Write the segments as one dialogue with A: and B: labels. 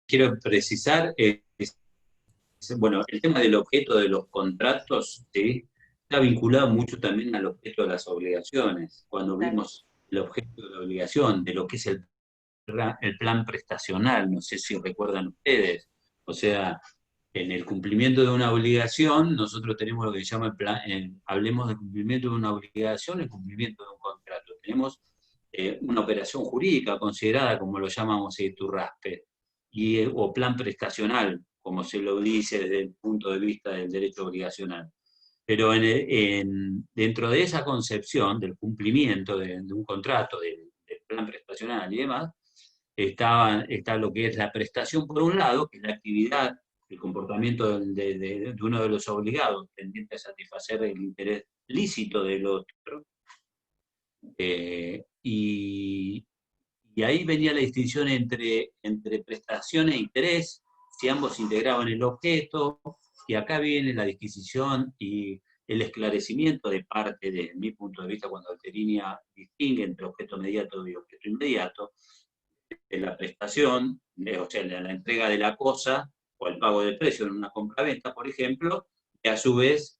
A: quiero precisar bueno, el tema del objeto de los contratos, ¿sí? Está vinculado mucho también al objeto de las obligaciones. Cuando
B: Claro.
A: vimos el objeto de la obligación, de lo que es el plan prestacional, no sé si recuerdan ustedes. O sea, en el cumplimiento de una obligación, nosotros tenemos lo que se llama el plan, hablemos del cumplimiento de una obligación, el cumplimiento de un contrato. Tenemos una operación jurídica considerada, como lo llamamos Turraspe, o plan prestacional, como se lo dice desde el punto de vista del derecho obligacional. Pero dentro de esa concepción del cumplimiento de un contrato, del plan prestacional y demás, está lo que es la prestación por un lado, que es la actividad, el comportamiento de uno de los obligados, tendiente a satisfacer el interés lícito del otro. Y ahí venía la distinción entre prestación e interés, si ambos integraban el objeto, y acá viene la disquisición y el esclarecimiento de parte, de mi punto de vista, cuando Alteria distingue entre objeto mediato y objeto inmediato, de la prestación, o sea, la entrega de la cosa o el pago del precio en una compra-venta, por ejemplo, que a su vez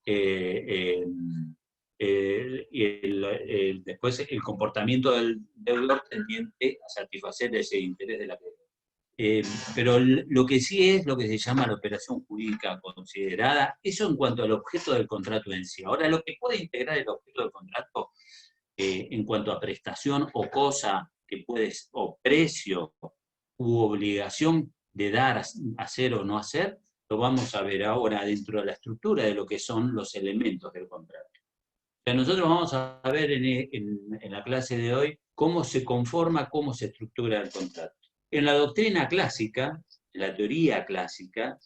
A: después el comportamiento del deudor tendiente a satisfacer ese interés de la deuda. Pero lo que sí es lo que se llama la operación jurídica considerada, eso en cuanto al objeto del contrato en sí. Ahora, lo que puede integrar el objeto del contrato en cuanto a prestación o cosa que puedes, o precio u obligación de dar, hacer o no hacer, lo vamos a ver ahora dentro de la estructura de lo que son los elementos del contrato. O sea, nosotros vamos a ver en la clase de hoy cómo se conforma, cómo se estructura el contrato. En la doctrina clásica, en la teoría clásica,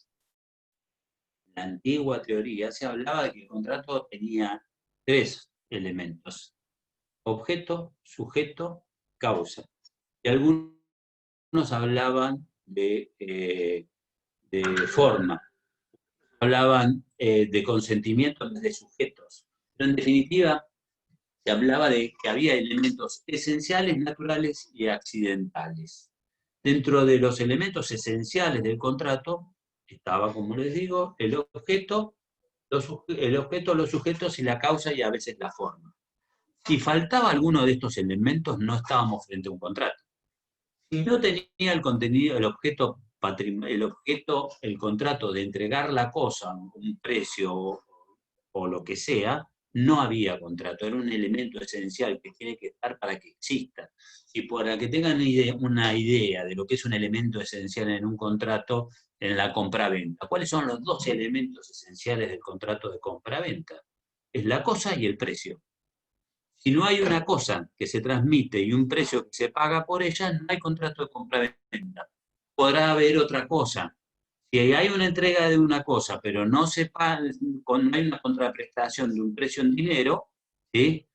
A: la antigua teoría, se hablaba de que el contrato tenía tres elementos: objeto, sujeto, causa. Y algunos hablaban de forma, hablaban de consentimiento en vez de sujetos. Pero en definitiva, se hablaba de que había elementos esenciales, naturales y accidentales. Dentro de los elementos esenciales del contrato estaba, como les digo, el objeto, los sujetos y la causa, y a veces la forma. Si faltaba alguno de estos elementos, no estábamos frente a un contrato. Si no tenía el contenido, el contrato de entregar la cosa, un precio o lo que sea, no había contrato. Era un elemento esencial que tiene que estar para que exista. Y para que tengan una idea de lo que es un elemento esencial en un contrato, en la compraventa, ¿cuáles son los dos elementos esenciales del contrato de compraventa? Es la cosa y el precio. Si no hay una cosa que se transmite y un precio que se paga por ella, no hay contrato de compra-venta. Podrá haber otra cosa. Si hay una entrega de una cosa, pero no no hay una contraprestación de un precio en dinero, ¿sí?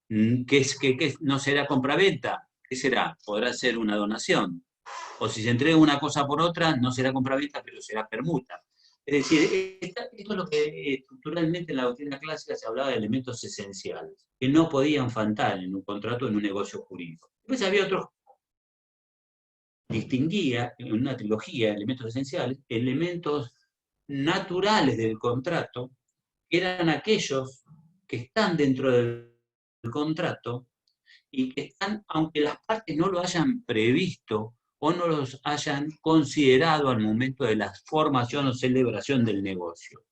A: ¿Qué no será compraventa? ¿Qué será? Podrá ser una donación. O si se entrega una cosa por otra, no será compraventa, pero será permuta. Es decir, esto es lo que estructuralmente en la doctrina clásica se hablaba de elementos esenciales, que no podían faltar en un contrato, en un negocio jurídico. Después había otros, distinguía en una trilogía de elementos esenciales, elementos naturales del contrato, que eran aquellos que están dentro del contrato y que están, aunque las partes no lo hayan previsto o no los hayan considerado al momento de la formación o celebración del negocio.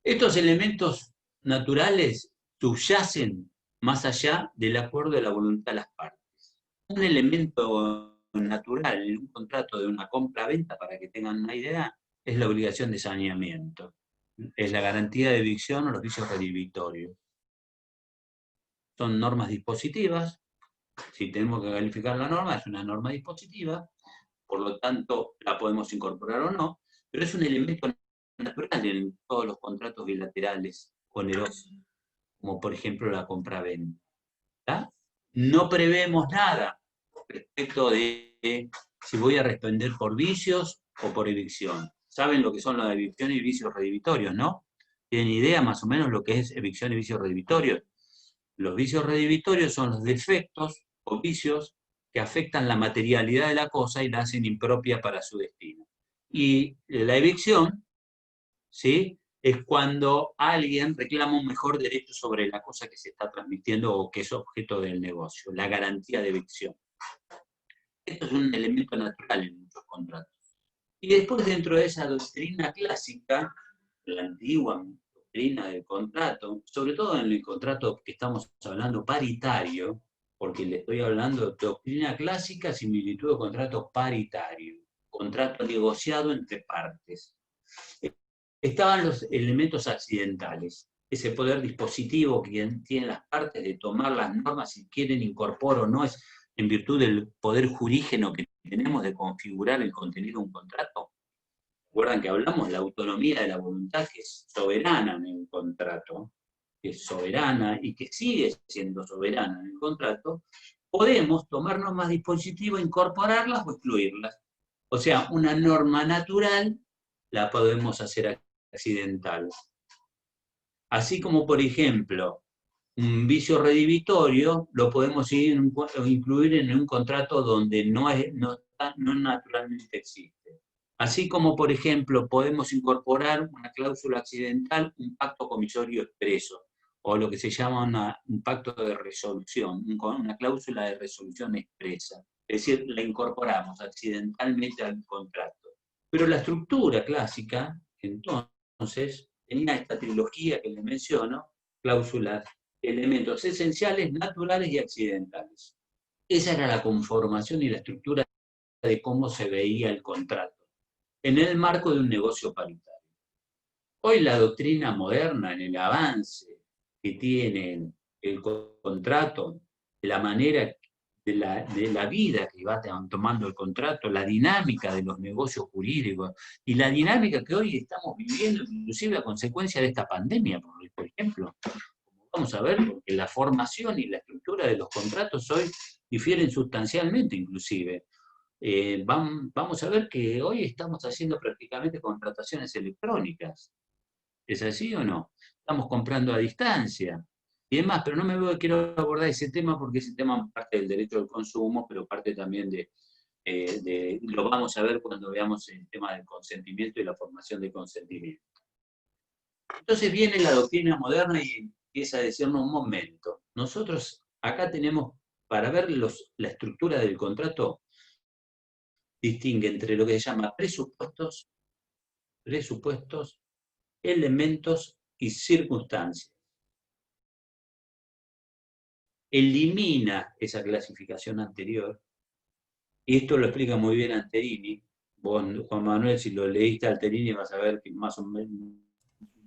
A: Estos elementos naturales subyacen más allá del acuerdo de la voluntad de las partes. Un elemento natural en un contrato de una compra-venta, para que tengan una idea, es la obligación de saneamiento. Es la garantía de evicción o los vicios redhibitorios. Son normas dispositivas. Si tenemos que calificar la norma, es una norma dispositiva, por lo tanto la podemos incorporar o no, pero es un elemento natural en todos los contratos bilaterales onerosos, como por ejemplo la compra-venta. No prevemos nada respecto de si voy a responder por vicios o por evicción. ¿Saben lo que son la evicción y vicios redhibitorios, no? ¿Tienen idea más o menos lo que es evicción y vicios redhibitorios? Los vicios redhibitorios son los defectos o vicios que afectan la materialidad de la cosa y la hacen impropia para su destino. Y la evicción, ¿sí?, es cuando alguien reclama un mejor derecho sobre la cosa que se está transmitiendo o que es objeto del negocio, la garantía de evicción. Esto es un elemento natural en muchos contratos. Y después, dentro de esa doctrina clásica, la antigua doctrina del contrato, sobre todo en el contrato que estamos hablando paritario, porque le estoy hablando de doctrina clásica, similitud de contrato paritario, contrato negociado entre partes. Estaban los elementos accidentales, ese poder dispositivo que tienen las partes de tomar las normas si quieren incorporar o no, es en virtud del poder jurígeno que tenemos de configurar el contenido de un contrato. Recuerdan que hablamos de la autonomía de la voluntad, que es soberana en el contrato, que es soberana y que sigue siendo soberana en el contrato. Podemos tomar normas dispositivas, incorporarlas o excluirlas. O sea, una norma natural la podemos hacer accidental. Así como, por ejemplo, un vicio redivitorio lo podemos incluir en un contrato donde no naturalmente existe. Así como, por ejemplo, podemos incorporar una cláusula accidental, un pacto comisorio expreso, o lo que se llama un pacto de resolución, una cláusula de resolución expresa. Es decir, la incorporamos accidentalmente al contrato. Pero la estructura clásica, entonces, tenía esta trilogía que les menciono, cláusulas, elementos esenciales, naturales y accidentales. Esa era la conformación y la estructura de cómo se veía el contrato en el marco de un negocio paritario. Hoy la doctrina moderna, en el avance que tiene el contrato, de la manera de la vida que va tomando el contrato, la dinámica de los negocios jurídicos y la dinámica que hoy estamos viviendo, inclusive a consecuencia de esta pandemia, por ejemplo. Vamos a ver, porque la formación y la estructura de los contratos hoy difieren sustancialmente, inclusive. Vamos a ver que hoy estamos haciendo prácticamente contrataciones electrónicas. ¿Es así o no? Estamos comprando a distancia y demás, pero no quiero abordar ese tema porque ese tema parte del derecho al consumo, pero parte también lo vamos a ver cuando veamos el tema del consentimiento y la formación de consentimiento. Entonces viene la doctrina moderna y empieza a decirnos un momento. Nosotros acá tenemos, para ver la estructura del contrato, distingue entre lo que se llama presupuestos, elementos y circunstancias. Elimina esa clasificación anterior, y esto lo explica muy bien Alterini. Vos, Juan Manuel, si lo leíste a Alterini vas a ver que más o menos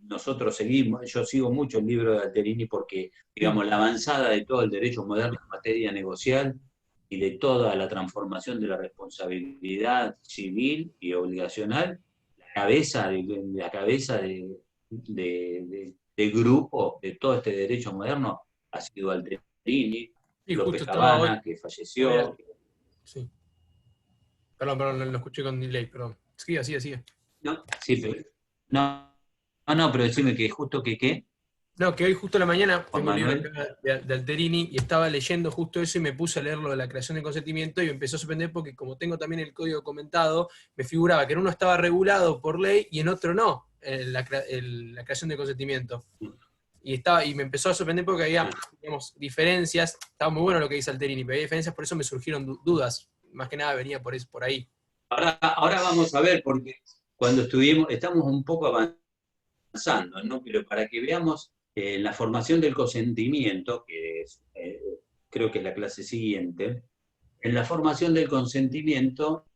A: nosotros yo sigo mucho el libro de Alterini porque, digamos, la avanzada de todo el derecho moderno en materia negocial y de toda la transformación de la responsabilidad civil y obligacional, la cabeza de grupo de todo este derecho moderno ha sido Alterini,
B: Y
A: López
B: justo estaba hoy.
A: Cabana, que falleció.
B: Sí. Perdón, lo escuché con delay, perdón. Sigue.
A: No, sí, pero, no, pero decime que justo que qué,
B: No, que hoy justo a la mañana
A: Juan
B: tengo un libro
A: Manuel.
B: acá de Alterini y estaba leyendo justo eso y me puse a leer lo de la creación de consentimiento y me empezó a sorprender porque como tengo también el código comentado, me figuraba que en uno estaba regulado por ley y en otro no, la creación de consentimiento. Y me empezó a sorprender porque había, digamos, diferencias. Estaba muy bueno lo que dice Alterini, pero había diferencias, por eso me surgieron dudas. Más que nada venía por ahí.
A: Ahora vamos a ver, porque cuando estamos un poco avanzando, ¿no? Pero para que veamos la formación del consentimiento, que creo que es la clase siguiente, en la formación del consentimiento,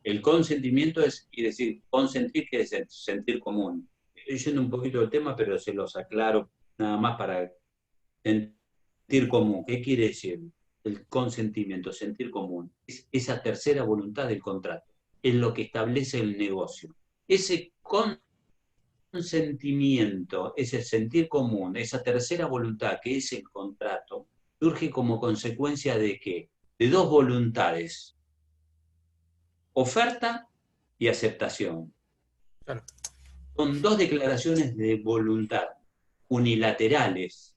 A: el consentimiento quiere decir, consentir quiere decir sentir común. Estoy yendo un poquito del tema, pero se los aclaro nada más para sentir común. ¿Qué quiere decir? El consentimiento, sentir común. Es esa tercera voluntad del contrato. Es lo que establece el negocio. Ese consentimiento, ese sentir común, esa tercera voluntad que es el contrato, surge como consecuencia de ¿qué? De dos voluntades. Oferta y aceptación.
B: Claro.
A: Son dos declaraciones de voluntad unilaterales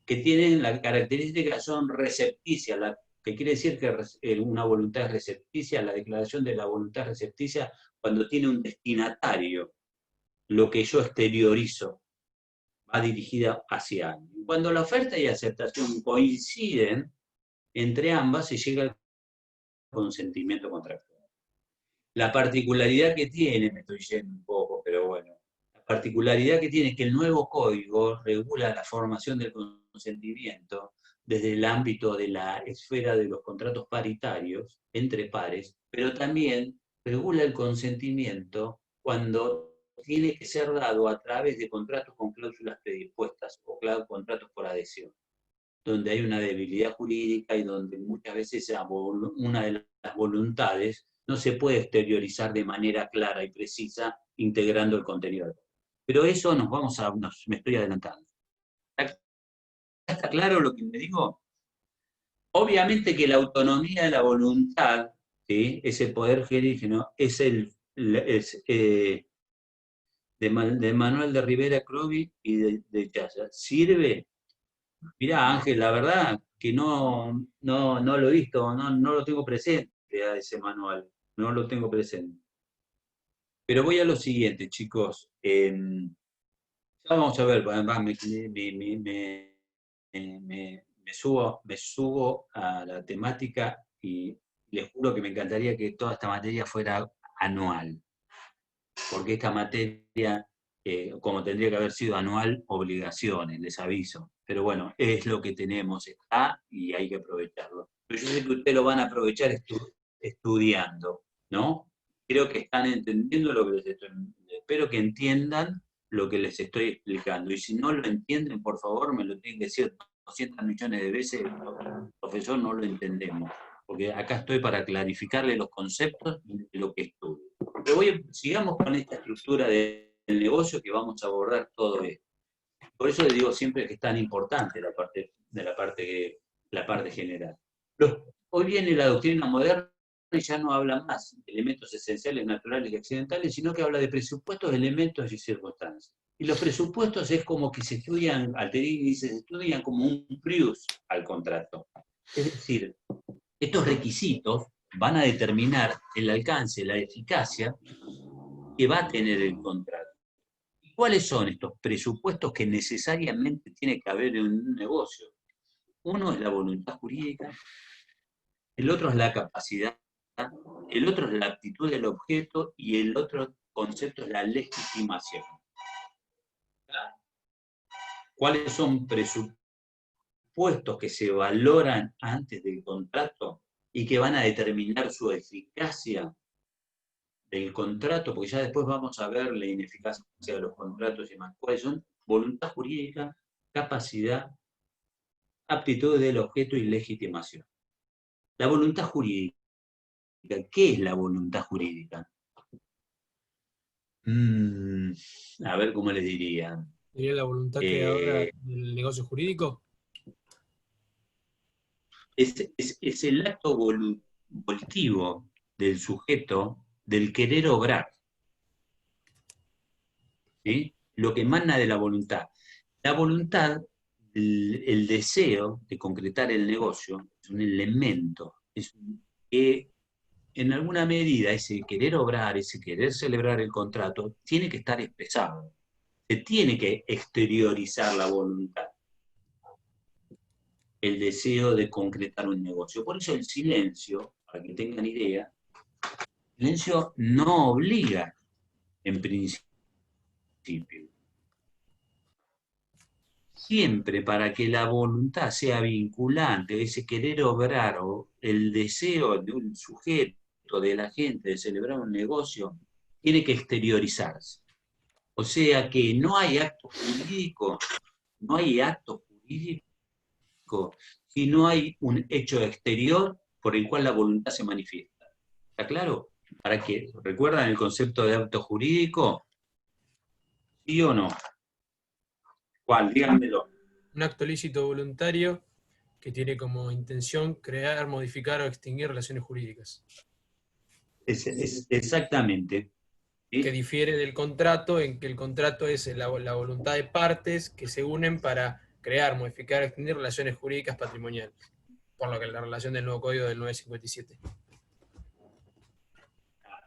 A: que tienen la característica son recepticias, que quiere decir que una voluntad es recepticia, la declaración de la voluntad recepticia cuando tiene un destinatario, lo que yo exteriorizo va dirigida hacia alguien. Cuando la oferta y aceptación coinciden entre ambas, se llega al consentimiento contractual. La particularidad que tiene, me estoy yendo un poco, pero bueno, la particularidad que tiene es que el nuevo código regula la formación del consentimiento desde el ámbito de la esfera de los contratos paritarios entre pares, pero también regula el consentimiento cuando tiene que ser dado a través de contratos con cláusulas predispuestas o contratos por adhesión, donde hay una debilidad jurídica y donde muchas veces una de las voluntades no se puede exteriorizar de manera clara y precisa integrando el contenido. Pero eso me estoy adelantando. ¿Está claro lo que me digo? Obviamente que la autonomía de la voluntad, ¿sí? Ese poder gerígeno, es de Manuel de Rivera Crovi y de Chaya. Sirve. Mirá, Ángel, la verdad que no lo he visto, no lo tengo presente a ese manual, no lo tengo presente. Pero voy a lo siguiente, chicos. Ya vamos a ver, me subo a la temática y les juro que me encantaría que toda esta materia fuera anual, porque esta materia, como tendría que haber sido anual, obligaciones, les aviso. Pero bueno, es lo que tenemos, está y hay que aprovecharlo. Pero yo sé que ustedes lo van a aprovechar estudiando, ¿no? Creo que están entendiendo lo que les estoy... Espero que entiendan lo que les estoy explicando. Y si no lo entienden, por favor, me lo tienen que decir 200 millones de veces, profesor, no lo entendemos. Porque acá estoy para clarificarle los conceptos de lo que estudio. Pero sigamos con esta estructura del negocio que vamos a abordar todo esto. Por eso les digo siempre que es tan importante la parte general. Hoy viene la doctrina moderna y ya no habla más de elementos esenciales, naturales y accidentales, sino que habla de presupuestos, elementos y circunstancias. Y los presupuestos es como que se estudian, Alterini dice, se estudian como un plus al contrato. Es decir, estos requisitos van a determinar el alcance, la eficacia que va a tener el contrato. ¿Cuáles son estos presupuestos que necesariamente tiene que haber en un negocio? Uno es la voluntad jurídica, el otro es la capacidad, el otro es la aptitud del objeto y el otro concepto es la legitimación. ¿Cuáles son presupuestos que se valoran antes del contrato y que van a determinar su eficacia del contrato? Porque ya después vamos a ver la ineficacia de los contratos y más. ¿Cuáles son? Voluntad jurídica, capacidad, aptitud del objeto y legitimación. La voluntad jurídica. ¿Qué es la voluntad jurídica? A ver cómo les diría.
B: ¿Sería la voluntad creadora del negocio jurídico?
A: Es el acto volitivo del sujeto del querer obrar. ¿Sí? Lo que emana de la voluntad. La voluntad, el deseo de concretar el negocio, es un elemento, que en alguna medida ese querer obrar, ese querer celebrar el contrato, tiene que estar expresado. Se tiene que exteriorizar la voluntad, el deseo de concretar un negocio. Por eso el silencio, para que tengan idea, el silencio no obliga en principio. Siempre para que la voluntad sea vinculante, ese querer obrar o el deseo de un sujeto, de la gente, de celebrar un negocio, tiene que exteriorizarse. O sea que no hay acto jurídico si no hay un hecho exterior por el cual la voluntad se manifiesta. ¿Está claro? ¿Para qué? ¿Recuerdan el concepto de acto jurídico? ¿Sí o no? ¿Cuál? Díganmelo.
B: Un acto lícito voluntario que tiene como intención crear, modificar o extinguir relaciones jurídicas.
A: Exactamente. ¿Sí?
B: Que difiere del contrato, en que el contrato es la voluntad de partes que se unen para crear, modificar, extender relaciones jurídicas patrimoniales. Por lo que la relación del nuevo código del 957.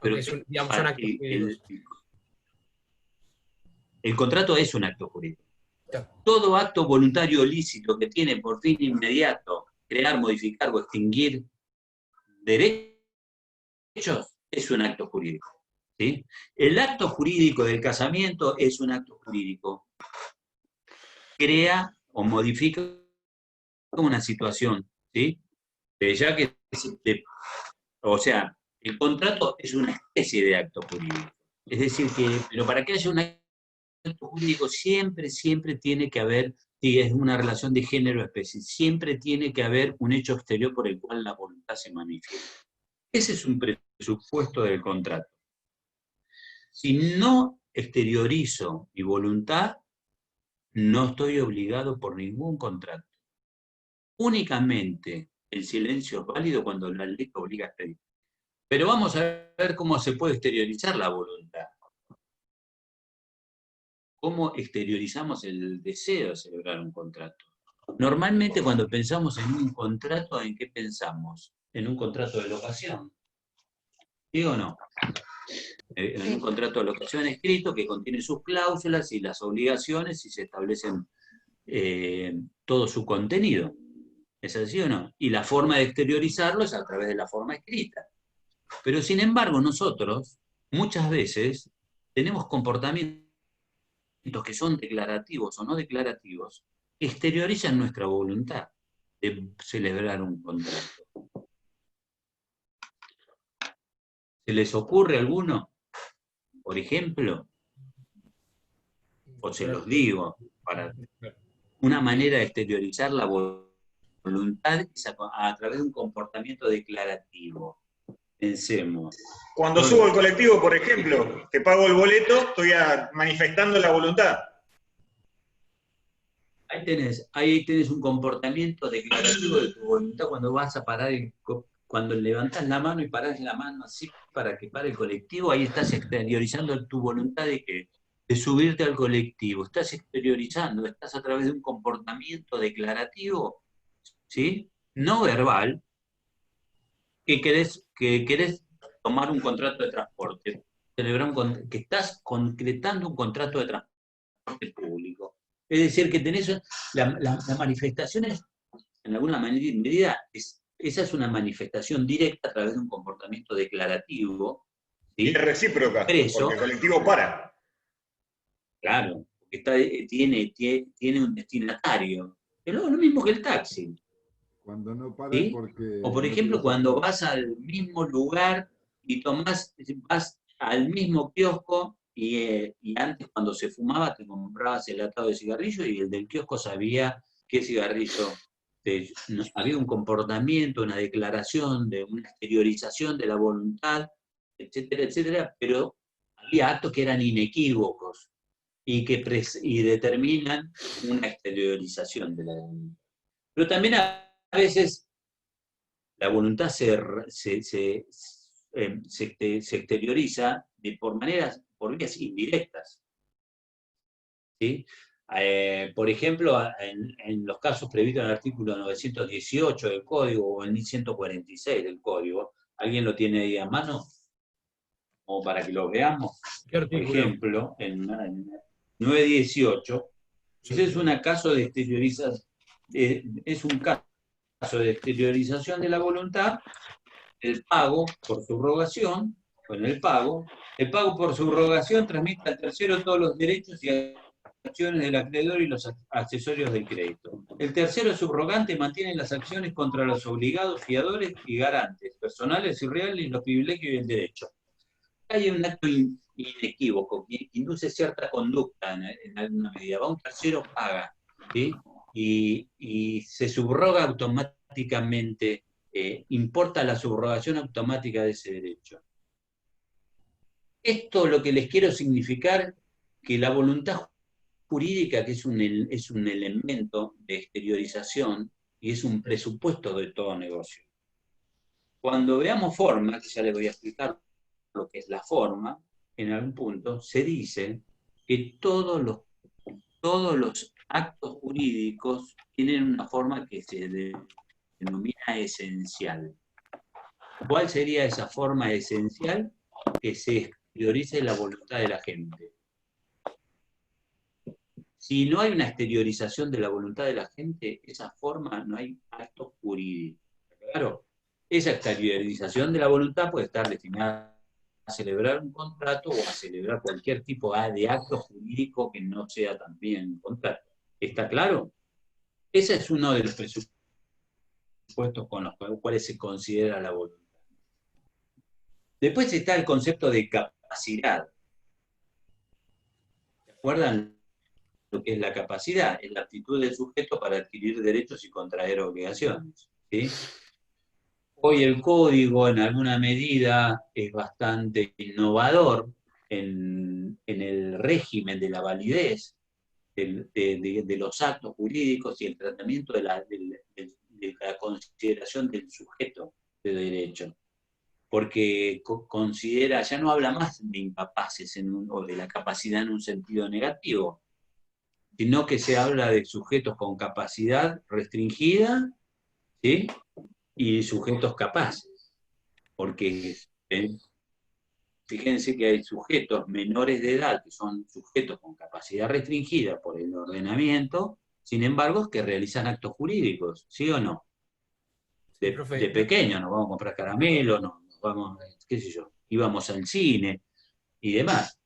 A: Pero
B: Aunque digamos, son actos jurídicos.
A: El contrato es un acto jurídico.
B: Claro.
A: Todo acto voluntario o lícito que tiene por fin inmediato crear, modificar o extinguir derechos es un acto jurídico. ¿Sí? El acto jurídico del casamiento es un acto jurídico. Crea o modifica una situación. ¿Sí? Ya que, o sea, el contrato es una especie de acto jurídico. Es decir, pero para que haya un acto jurídico siempre tiene que haber, si es una relación de género especie, siempre tiene que haber un hecho exterior por el cual la voluntad se manifiesta. Ese es un presupuesto del contrato. Si no exteriorizo mi voluntad, no estoy obligado por ningún contrato. Únicamente el silencio es válido cuando la ley obliga a exteriorizar. Pero vamos a ver cómo se puede exteriorizar la voluntad. ¿Cómo exteriorizamos el deseo de celebrar un contrato? Normalmente cuando pensamos en un contrato, ¿en qué pensamos? En un contrato de locación. ¿Sí o no? En un contrato de locación escrito que contiene sus cláusulas y las obligaciones y se establecen todo su contenido. ¿Es así o no? Y la forma de exteriorizarlo es a través de la forma escrita. Pero sin embargo, nosotros muchas veces tenemos comportamientos que son declarativos o no declarativos, que exteriorizan nuestra voluntad de celebrar un contrato. ¿Se les ocurre alguno? Por ejemplo, o se los digo, para una manera de exteriorizar la voluntad es a través de un comportamiento declarativo. Pensemos.
C: Cuando subo al colectivo, por ejemplo, que pago el boleto, estoy manifestando la voluntad.
A: Ahí tenés un comportamiento declarativo de tu voluntad cuando vas a parar, cuando levantas la mano y parás la mano así para que pare el colectivo, ahí estás exteriorizando tu voluntad de subirte al colectivo. Estás exteriorizando, estás a través de un comportamiento declarativo, ¿sí? No verbal, que querés tomar un contrato de transporte, que estás concretando un contrato de transporte público. Es decir, que tenés las manifestaciones, en alguna medida, esa es una manifestación directa a través de un comportamiento declarativo. ¿Sí?
C: Y es recíproca, porque el colectivo para.
A: Claro, porque tiene un destinatario. Es lo mismo que el taxi.
D: Cuando no para
A: ¿Sí?
D: es porque...
A: O por ejemplo, cuando vas al mismo lugar y vas al mismo kiosco y antes cuando se fumaba te comprabas el atado de cigarrillo y el del kiosco sabía qué cigarrillo. Había un comportamiento, una declaración, una exteriorización de la voluntad, etcétera, etcétera, pero había actos que eran inequívocos y determinan una exteriorización de la voluntad. Pero también a veces la voluntad se exterioriza por vías indirectas. ¿Sí? Por ejemplo, en los casos previstos en el artículo 918 del Código o en 1146 del Código, ¿alguien lo tiene ahí a mano? Como para que lo veamos. Por ejemplo, en 918, ese es un caso de exteriorización, es un caso de exteriorización de la voluntad. El pago por subrogación, el pago por subrogación transmite al tercero todos los derechos y acciones del acreedor y los accesorios del crédito. El tercero subrogante mantiene las acciones contra los obligados, fiadores y garantes, personales y reales, y los privilegios y el derecho. Hay un acto inequívoco que induce cierta conducta en alguna medida. Va un tercero, paga, ¿sí? Y se subroga automáticamente. Importa la subrogación automática de ese derecho. Esto lo que les quiero significar que la voluntad jurídica, que es un elemento de exteriorización y es un presupuesto de todo negocio. Cuando veamos forma, que ya les voy a explicar lo que es la forma, en algún punto se dice que todos los actos jurídicos tienen una forma que se denomina esencial. ¿Cuál sería esa forma esencial? Que se exteriorice la voluntad de la gente. Si no hay una exteriorización de la voluntad de la gente, esa forma no hay actos jurídicos. Claro, esa exteriorización de la voluntad puede estar destinada a celebrar un contrato o a celebrar cualquier tipo de acto jurídico que no sea también un contrato. ¿Está claro? Ese es uno de los presupuestos con los cuales se considera la voluntad. Después está el concepto de capacidad. ¿Se acuerdan lo que es la capacidad? Es la aptitud del sujeto para adquirir derechos y contraer obligaciones. ¿Sí? Hoy el código en alguna medida es bastante innovador en el régimen de la validez de los actos jurídicos y el tratamiento de la consideración del sujeto de derecho. Porque considera, ya no habla más de incapaces o de la capacidad en un sentido negativo, sino que se habla de sujetos con capacidad restringida, ¿sí? Y sujetos capaces. Porque fíjense que hay sujetos menores de edad que son sujetos con capacidad restringida por el ordenamiento, sin embargo, que realizan actos jurídicos, ¿sí o no? De pequeño nos vamos a comprar caramelo, nos vamos, qué sé yo, íbamos al cine y demás.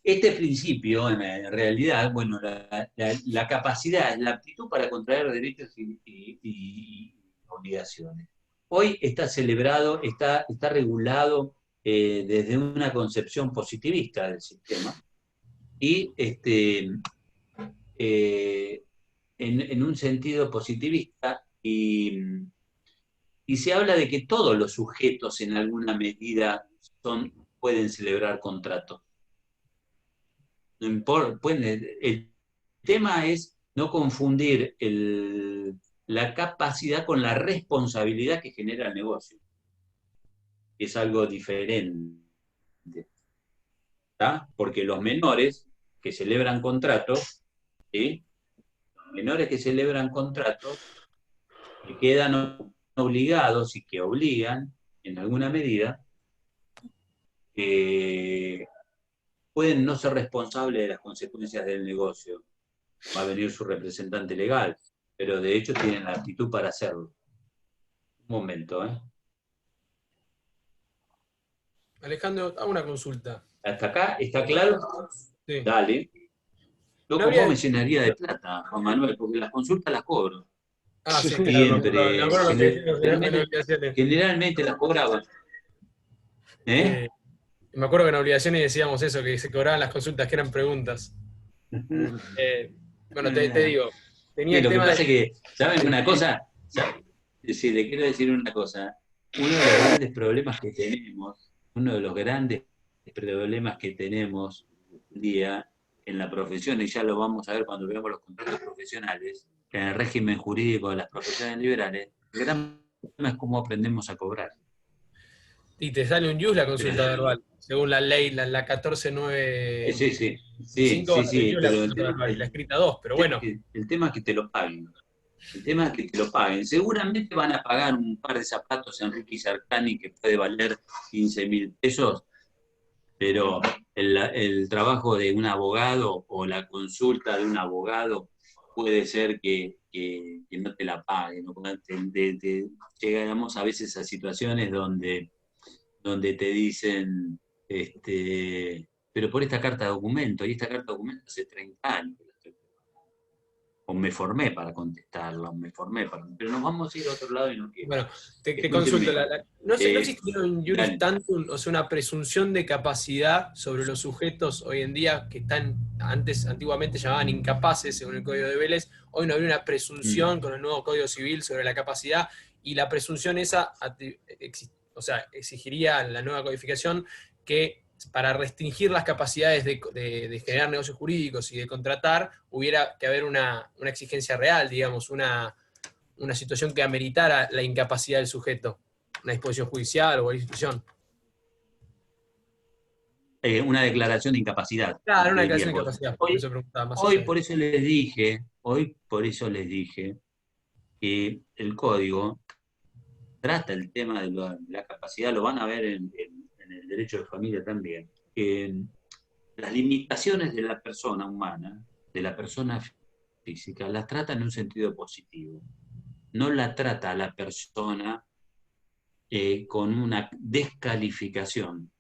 A: Este principio, en realidad, bueno, la capacidad es la aptitud para contraer derechos y obligaciones. Hoy está celebrado, está regulado desde una concepción positivista del sistema y en un sentido positivista y se habla de que todos los sujetos en alguna medida pueden celebrar contratos. No importa, el tema es no confundir la capacidad con la responsabilidad que genera el negocio. Es algo diferente. ¿Tá? Porque los menores que celebran contratos, ¿sí? Los menores que celebran contratos que quedan obligados y que obligan, en alguna medida, pueden no ser responsables de las consecuencias del negocio. Va a venir su representante legal, pero de hecho tienen la actitud para hacerlo. Un momento, ¿eh?
B: Alejandro, hago una consulta.
A: ¿Hasta acá? ¿Está claro?
B: Sí.
A: Dale. Yo
B: No
A: como
B: habría-
A: me llenaría de plata, Juan Manuel, porque las consultas las cobro.
B: Ah, sí, claro,
A: Siempre.
B: me acuerdo lo que decías en obligaciones.
A: Generalmente las cobraba. ¿Eh?
B: Me acuerdo que en obligaciones decíamos eso, que se cobraban las consultas, que eran preguntas. Bueno, te digo, tenía
A: Sí,
B: el
A: lo que
B: tema
A: pasa
B: de...
A: es que, ¿saben una cosa? Sí, le quiero decir una cosa. Uno de los grandes problemas que tenemos, hoy en día en la profesión, y ya lo vamos a ver cuando veamos los contratos profesionales, en el régimen jurídico de las profesiones liberales, el gran problema es cómo aprendemos a cobrar.
B: Y te sale un IUS la consulta verbal, según la ley, la 14.9.
A: Sí,
B: La
A: pero
B: consulta verbal, y la escrita 2, pero bueno.
A: el tema es que te lo paguen. El tema es que te lo paguen. Seguramente van a pagar un par de zapatos a Enrique Sarcani que puede valer 15.000 pesos, pero el trabajo de un abogado o la consulta de un abogado puede ser que no te la paguen. ¿No? Llegamos a veces a situaciones donde te dicen, pero por esta carta de documento, y esta carta de documento hace 30 años. O me formé para contestarla, pero nos vamos a ir a otro lado y no quiero.
B: Bueno, te consulto, ¿no existe un juris tantum, o sea, una presunción de capacidad sobre los sujetos hoy en día que están, antiguamente llamaban incapaces según el Código de Vélez, hoy no habría una presunción con el nuevo Código Civil sobre la capacidad, y la presunción esa, o sea, exigiría la nueva codificación que para restringir las capacidades de generar negocios jurídicos y de contratar, hubiera que haber una exigencia real, digamos, una situación que ameritara la incapacidad del sujeto, una disposición judicial o una institución.
A: una declaración de incapacidad.
B: Claro, una
A: diría
B: declaración de
A: vos.
B: capacidad, por eso preguntaba más
A: Hoy
B: allá.
A: por eso les dije que el código trata el tema de la capacidad, lo van a ver en el derecho de familia también, que las limitaciones de la persona humana, de la persona física, las trata en un sentido positivo. No la trata a la persona con una descalificación,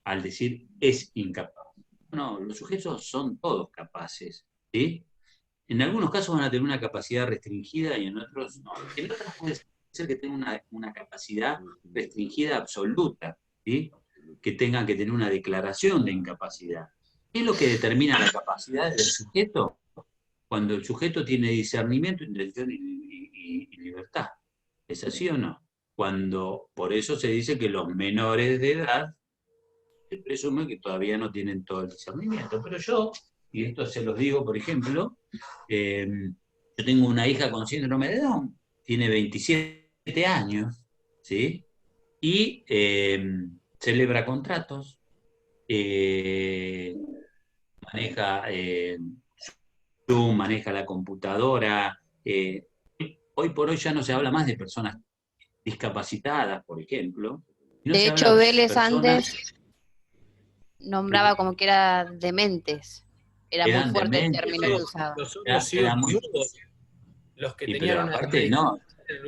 A: al decir es incapaz. No, los sujetos son todos capaces, ¿sí? En algunos casos van a tener una capacidad restringida y en otros no. En otros puede ser que tengan una capacidad restringida absoluta, ¿sí? Que tengan que tener una declaración de incapacidad. ¿Qué es lo que determina la capacidad del sujeto? Cuando el sujeto tiene discernimiento, intención y libertad. ¿Es así o no? Cuando, por eso se dice que los menores de edad se presume que todavía no tienen todo el discernimiento. Pero yo, y esto se los digo, por ejemplo, yo tengo una hija con síndrome de Down, tiene 27 años, ¿sí? Y celebra contratos, maneja Zoom, maneja la computadora. Hoy por hoy ya no se habla más de personas discapacitadas, por ejemplo, y no
D: De
A: se
D: hecho,
A: habla de
D: Vélez
A: personas
D: antes nombraba como que eran dementes. Era
A: que
D: muy
A: eran
D: fuerte el
A: dementes,
D: término que usaba.
B: Los sordos,
A: era
B: ciegos y
A: muy...
B: mudos, los que
A: Pero
B: tenían una
A: aparte, no,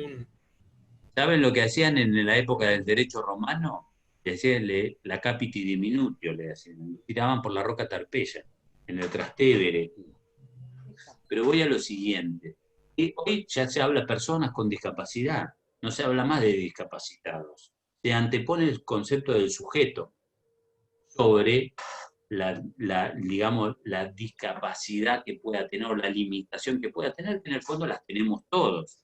B: un-
A: ¿saben lo que hacían en la época del derecho romano? Le hacían la capiti diminutio, le hacían, lo tiraban por la roca Tarpeya, en el Trastevere. Pero voy a lo siguiente. Hoy ya se habla de personas con discapacidad, no se habla más de discapacitados. Se antepone el concepto del sujeto sobre digamos, la discapacidad que pueda tener o la limitación que pueda tener, que en el fondo las tenemos todos.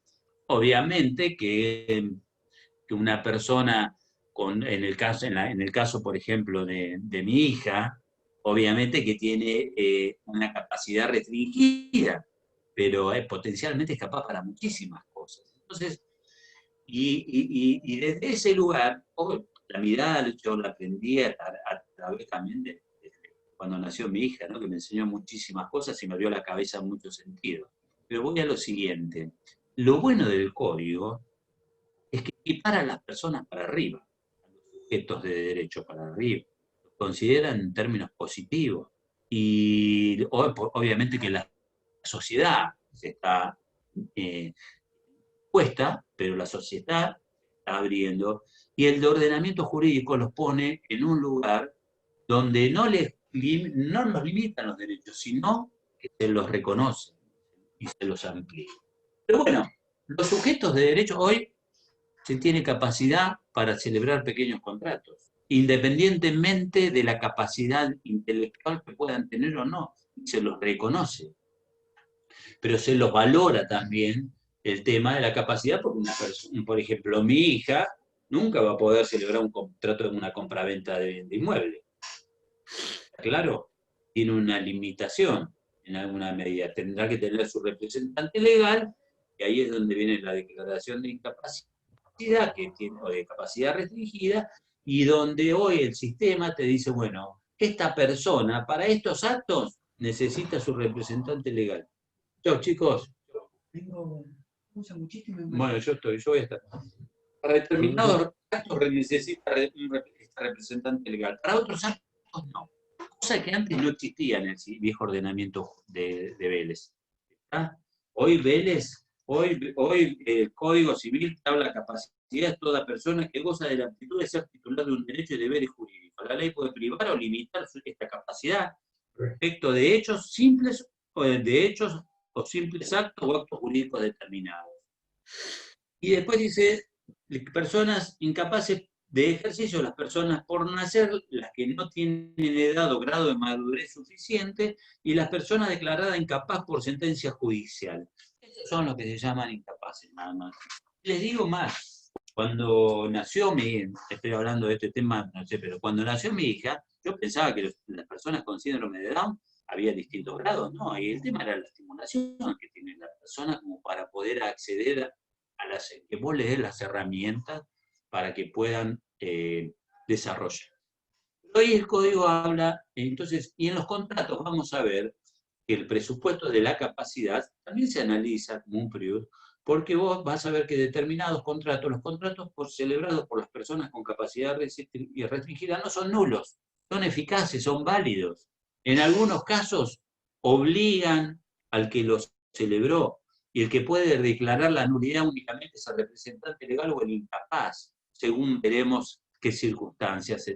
A: Obviamente que una persona, en el caso, por ejemplo, de mi hija, obviamente que tiene una capacidad restringida, pero potencialmente es capaz para muchísimas cosas. Entonces, y desde ese lugar, la mirada yo la aprendí a través también de cuando nació mi hija, ¿no? Que me enseñó muchísimas cosas y me abrió la cabeza en muchos sentidos. Pero voy a lo siguiente. Lo bueno del código es que equipara a las personas para arriba, a los sujetos de derecho para arriba. Los consideran en términos positivos. Y obviamente que la sociedad se está puesta, pero la sociedad está abriendo, y el ordenamiento jurídico los pone en un lugar donde no nos limitan los derechos, sino que se los reconoce y se los amplía. Pero bueno, los sujetos de derecho hoy se tiene capacidad para celebrar pequeños contratos, independientemente de la capacidad intelectual que puedan tener o no, se los reconoce, pero se los valora también el tema de la capacidad, porque por ejemplo, mi hija nunca va a poder celebrar un contrato de una compraventa de inmueble. Claro, tiene una limitación en alguna medida. Tendrá que tener su representante legal, y ahí es donde viene la declaración de incapacidad o de capacidad restringida, y donde hoy el sistema te dice, bueno, esta persona para estos actos necesita su representante legal. Chau, chicos. Tengo muchísimo. Bueno, yo voy a estar. Para determinados actos necesita representante legal. Para otros actos no. Cosa que antes no existía en el viejo ordenamiento de Vélez. ¿Está? Hoy Vélez, hoy el Código Civil habla de capacidad de toda persona que goza de la aptitud de ser titular de un derecho y deberes jurídicos. La ley puede privar o limitar esta capacidad respecto de hechos simples o simples actos o actos jurídicos determinados. Y después dice, personas incapaces de ejercicio, las personas por nacer, las que no tienen edad o grado de madurez suficiente, y las personas declaradas incapaz por sentencia judicial. Estos son los que se llaman incapaces, nada más. Les digo más, cuando nació estoy hablando de este tema, no sé, pero cuando nació mi hija, yo pensaba que las personas con síndrome de Down había distintos grados, ¿no? Y el tema era la estimulación que tiene la persona como para poder acceder que vos le des las herramientas para que puedan desarrollar. Hoy el código habla, entonces, y en los contratos vamos a ver que el presupuesto de la capacidad también se analiza como un periodo, porque vos vas a ver que determinados contratos, los contratos celebrados por las personas con capacidad restringida no son nulos, son eficaces, son válidos. En algunos casos obligan al que los celebró, y el que puede declarar la nulidad únicamente es el representante legal o el incapaz, según veremos de qué circunstancias se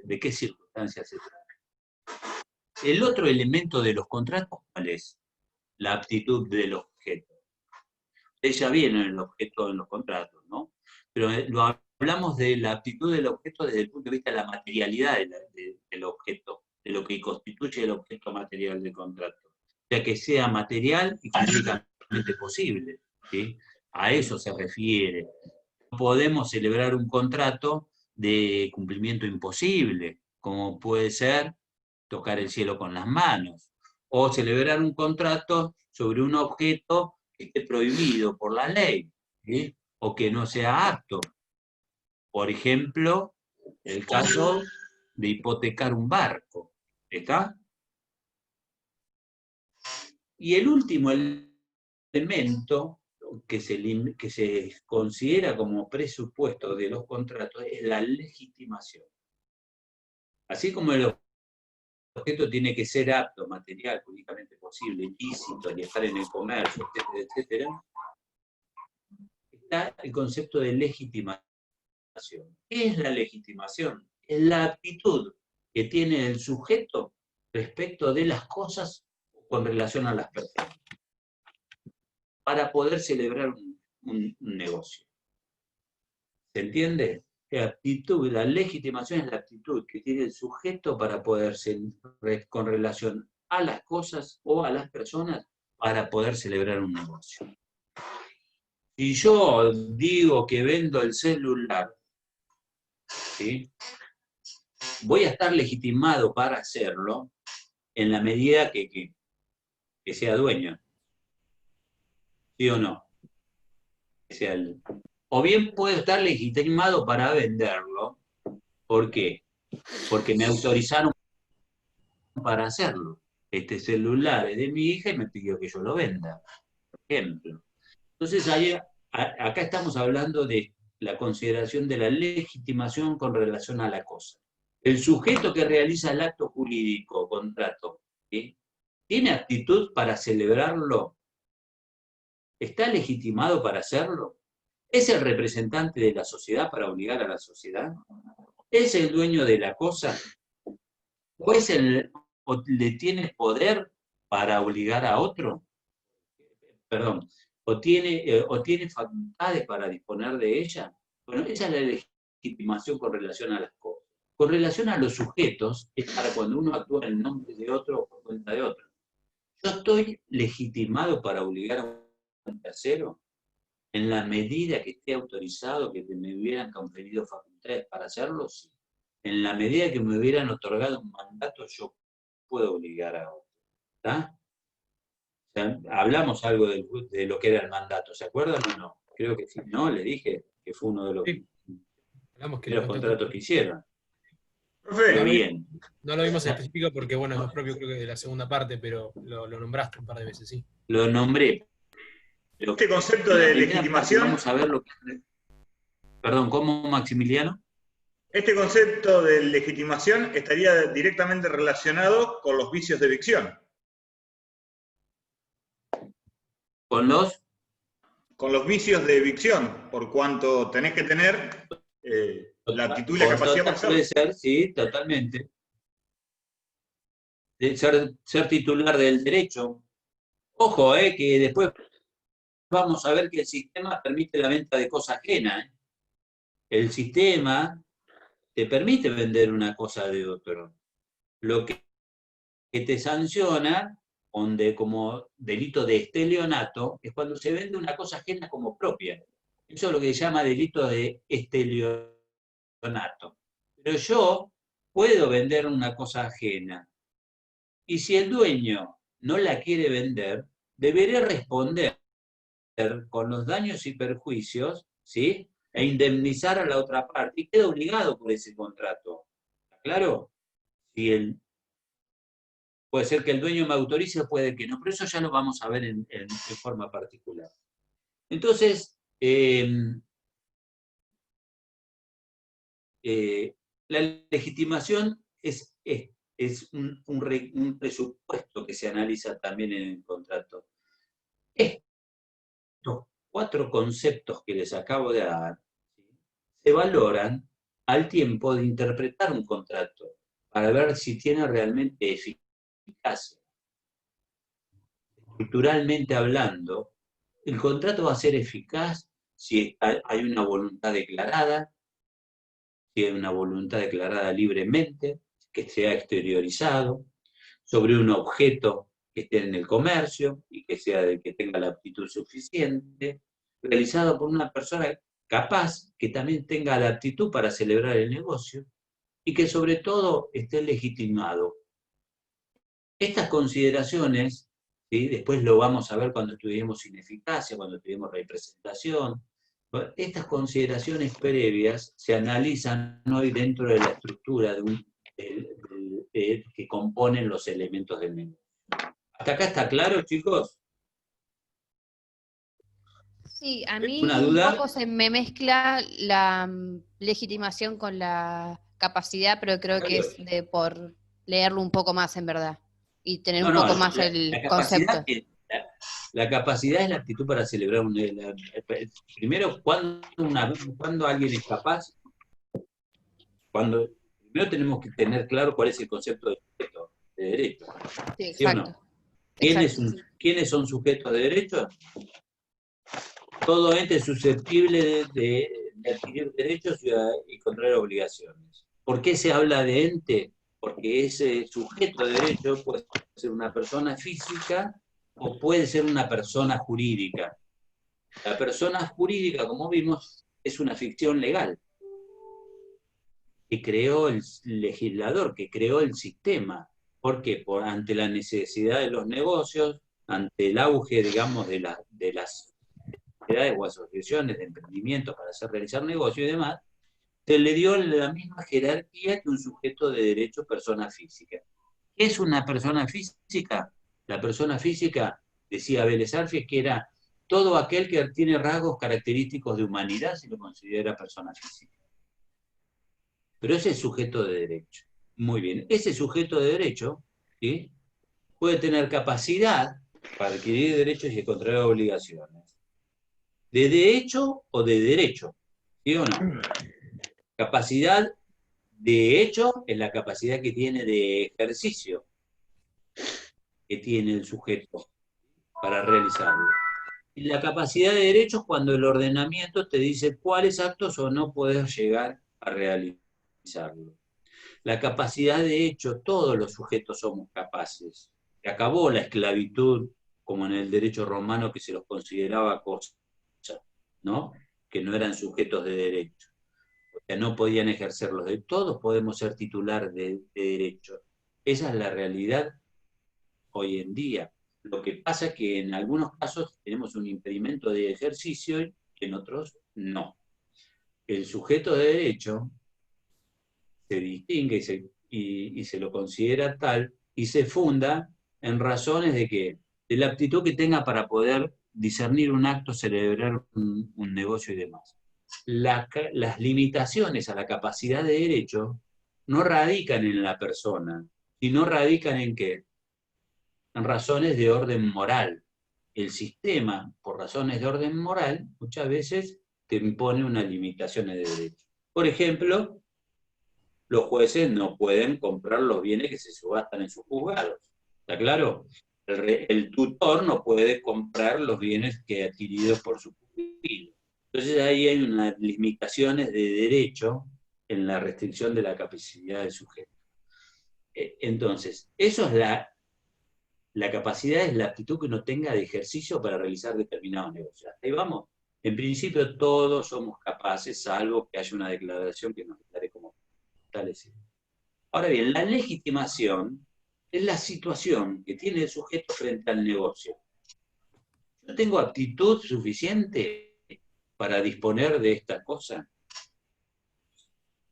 A: trata. El otro elemento de los contratos, ¿cuál es? La aptitud del objeto. Ella viene en el objeto en los contratos, ¿no? Pero hablamos de la aptitud del objeto desde el punto de vista de la materialidad del objeto, de lo que constituye el objeto material del contrato. O sea, que sea material y jurídicamente posible, ¿sí? A eso se refiere. No podemos celebrar un contrato de cumplimiento imposible, como puede ser tocar el cielo con las manos, o celebrar un contrato sobre un objeto que esté prohibido por la ley, ¿sí? O que no sea apto. Por ejemplo, el caso de hipotecar un barco. ¿Está? Y el último elemento que se considera como presupuesto de los contratos es la legitimación. Así como el objeto tiene que ser apto, material, jurídicamente posible, lícito, y estar en el comercio, etcétera, etcétera, está el concepto de legitimación. ¿Qué es la legitimación? Es la aptitud que tiene el sujeto respecto de las cosas con relación a las personas, para poder celebrar un negocio. ¿Se entiende? La aptitud, la legitimación es la aptitud que tiene el sujeto para poder con relación a las cosas o a las personas, para poder celebrar un negocio. Si yo digo que vendo el celular, ¿sí?, voy a estar legitimado para hacerlo en la medida que sea dueño. ¿Sí o no? O bien puedo estar legitimado para venderlo. ¿Por qué? Porque me autorizaron para hacerlo. Este celular es de mi hija y me pidió que yo lo venda, por ejemplo. Entonces, acá estamos hablando de la consideración de la legitimación con relación a la cosa. El sujeto que realiza el acto jurídico, contrato, ¿sí?, ¿tiene aptitud para celebrarlo? ¿Está legitimado para hacerlo? ¿Es el representante de la sociedad para obligar a la sociedad? ¿Es el dueño de la cosa? ¿O le tiene poder para obligar a otro? Perdón, ¿o tiene facultades para disponer de ella? Bueno, esa es la legitimación con relación a las cosas. Con relación a los sujetos, es para cuando uno actúa en nombre de otro o por cuenta de otro. ¿Yo estoy legitimado para obligar a un tercero? En la medida que esté autorizado, que me hubieran conferido facultades para hacerlo, sí. En la medida que me hubieran otorgado un mandato, yo puedo obligar a otro. ¿Está? O sea, hablamos algo de lo que era el mandato, ¿se acuerdan o no? Creo que sí, ¿no? Le dije que fue uno de los,
B: Sí. Hablamos que
A: de los contratos que hicieron.
C: Profe,
A: Está bien.
B: No lo vimos específico porque, bueno, es más propio creo que de la segunda parte, pero lo nombraste un par de veces, sí.
A: Lo nombré. Pero
C: este concepto de legitimación,
A: vamos a ver lo que... Perdón, ¿cómo, Maximiliano?
C: este concepto de legitimación estaría directamente relacionado con los vicios de evicción.
A: ¿Con los?
C: Con los vicios de evicción, por cuanto tenés que tener la aptitud y la capacidad para hacerlo.
A: Puede ser, sí, totalmente. De ser titular del derecho. Ojo, que después vamos a ver que el sistema permite la venta de cosa ajena. El sistema te permite vender una cosa de otro. Lo que te sanciona como delito de estelionato es cuando se vende una cosa ajena como propia. Eso es lo que se llama delito de estelionato. Pero yo puedo vender una cosa ajena. Y si el dueño no la quiere vender, deberé responder con los daños y perjuicios, ¿sí?, e indemnizar a la otra parte. Y queda obligado por ese contrato. ¿Está claro? puede ser que el dueño me autorice o puede que no, pero eso ya lo vamos a ver en forma particular. Entonces, la legitimación es un presupuesto que se analiza también en el contrato. Estos 4 conceptos que les acabo de dar se valoran al tiempo de interpretar un contrato para ver si tiene realmente eficacia. Estructuralmente hablando, el contrato va a ser eficaz si hay una voluntad declarada, si hay una voluntad declarada libremente, que sea exteriorizado, sobre un objeto que esté en el comercio y que tenga la aptitud suficiente, realizado por una persona capaz, que también tenga la aptitud para celebrar el negocio y que sobre todo esté legitimado. Estas consideraciones, ¿sí? Después lo vamos a ver cuando estudiemos ineficacia, cuando estudiemos representación. Estas consideraciones previas se analizan hoy dentro de la estructura que componen los elementos del negocio. ¿Hasta acá está claro, chicos?
D: Sí, a mí
A: ¿Una
D: un
A: duda?
D: poco se me mezcla la legitimación con la capacidad, pero creo que es por leerlo un poco más en verdad y tener un
A: No,
D: poco más el concepto.
A: La capacidad es la aptitud para celebrar primero, cuando alguien es capaz, primero tenemos que tener claro cuál es el concepto de sujeto de derecho.
D: Sí,
A: ¿Sí o
D: exacto.
A: no?
D: Exacto.
A: ¿Quiénes son sujetos de derecho? Todo ente susceptible de adquirir derechos y contraer obligaciones. ¿Por qué se habla de ente? Porque ese sujeto de derecho puede ser una persona física o puede ser una persona jurídica. La persona jurídica, como vimos, es una ficción legal que creó el legislador, que creó el sistema. ¿Por qué? Ante la necesidad de los negocios, ante el auge, digamos, de las sociedades o asociaciones de emprendimientos para hacer realizar negocio y demás, se le dio la misma jerarquía que un sujeto de derecho persona física. ¿Qué es una persona física? La persona física, decía Vélez Arfies, que era todo aquel que tiene rasgos característicos de humanidad, se lo considera persona física. Pero ese es sujeto de derecho. Muy bien, ese sujeto de derecho, ¿sí?, puede tener capacidad para adquirir derechos y contraer obligaciones. ¿De hecho o de derecho? ¿Sí o no? Capacidad de hecho es la capacidad que tiene de ejercicio que tiene el sujeto para realizarlo. Y la capacidad de derecho es cuando el ordenamiento te dice cuáles actos o no puedes llegar a realizarlo. La capacidad de hecho, todos los sujetos somos capaces. Se acabó la esclavitud, como en el derecho romano, que se los consideraba cosas, ¿no?, que no eran sujetos de derecho. O sea, no podían ejercerlos. De todos podemos ser titulares de derecho. Esa es la realidad hoy en día. Lo que pasa es que en algunos casos tenemos un impedimento de ejercicio y en otros no. El sujeto de derecho se distingue y se lo considera tal y se funda en razones de que de la aptitud que tenga para poder discernir un acto, celebrar un negocio y demás. Las limitaciones a la capacidad de derecho no radican en la persona, sino radican en qué? En razones de orden moral. El sistema, por razones de orden moral, muchas veces te impone unas limitaciones de derecho. Por ejemplo, los jueces no pueden comprar los bienes que se subastan en sus juzgados. ¿Está claro? El tutor no puede comprar los bienes que ha adquirido por su pupilo. Entonces ahí hay unas limitaciones de derecho en la restricción de la capacidad del sujeto. Entonces, eso es la capacidad, es la aptitud que uno tenga de ejercicio para realizar determinados negocios. Ahí vamos. En principio todos somos capaces, salvo que haya una declaración que nos declare como establecido. Ahora bien, la legitimación es la situación que tiene el sujeto frente al negocio. ¿Yo tengo aptitud suficiente para disponer de esta cosa?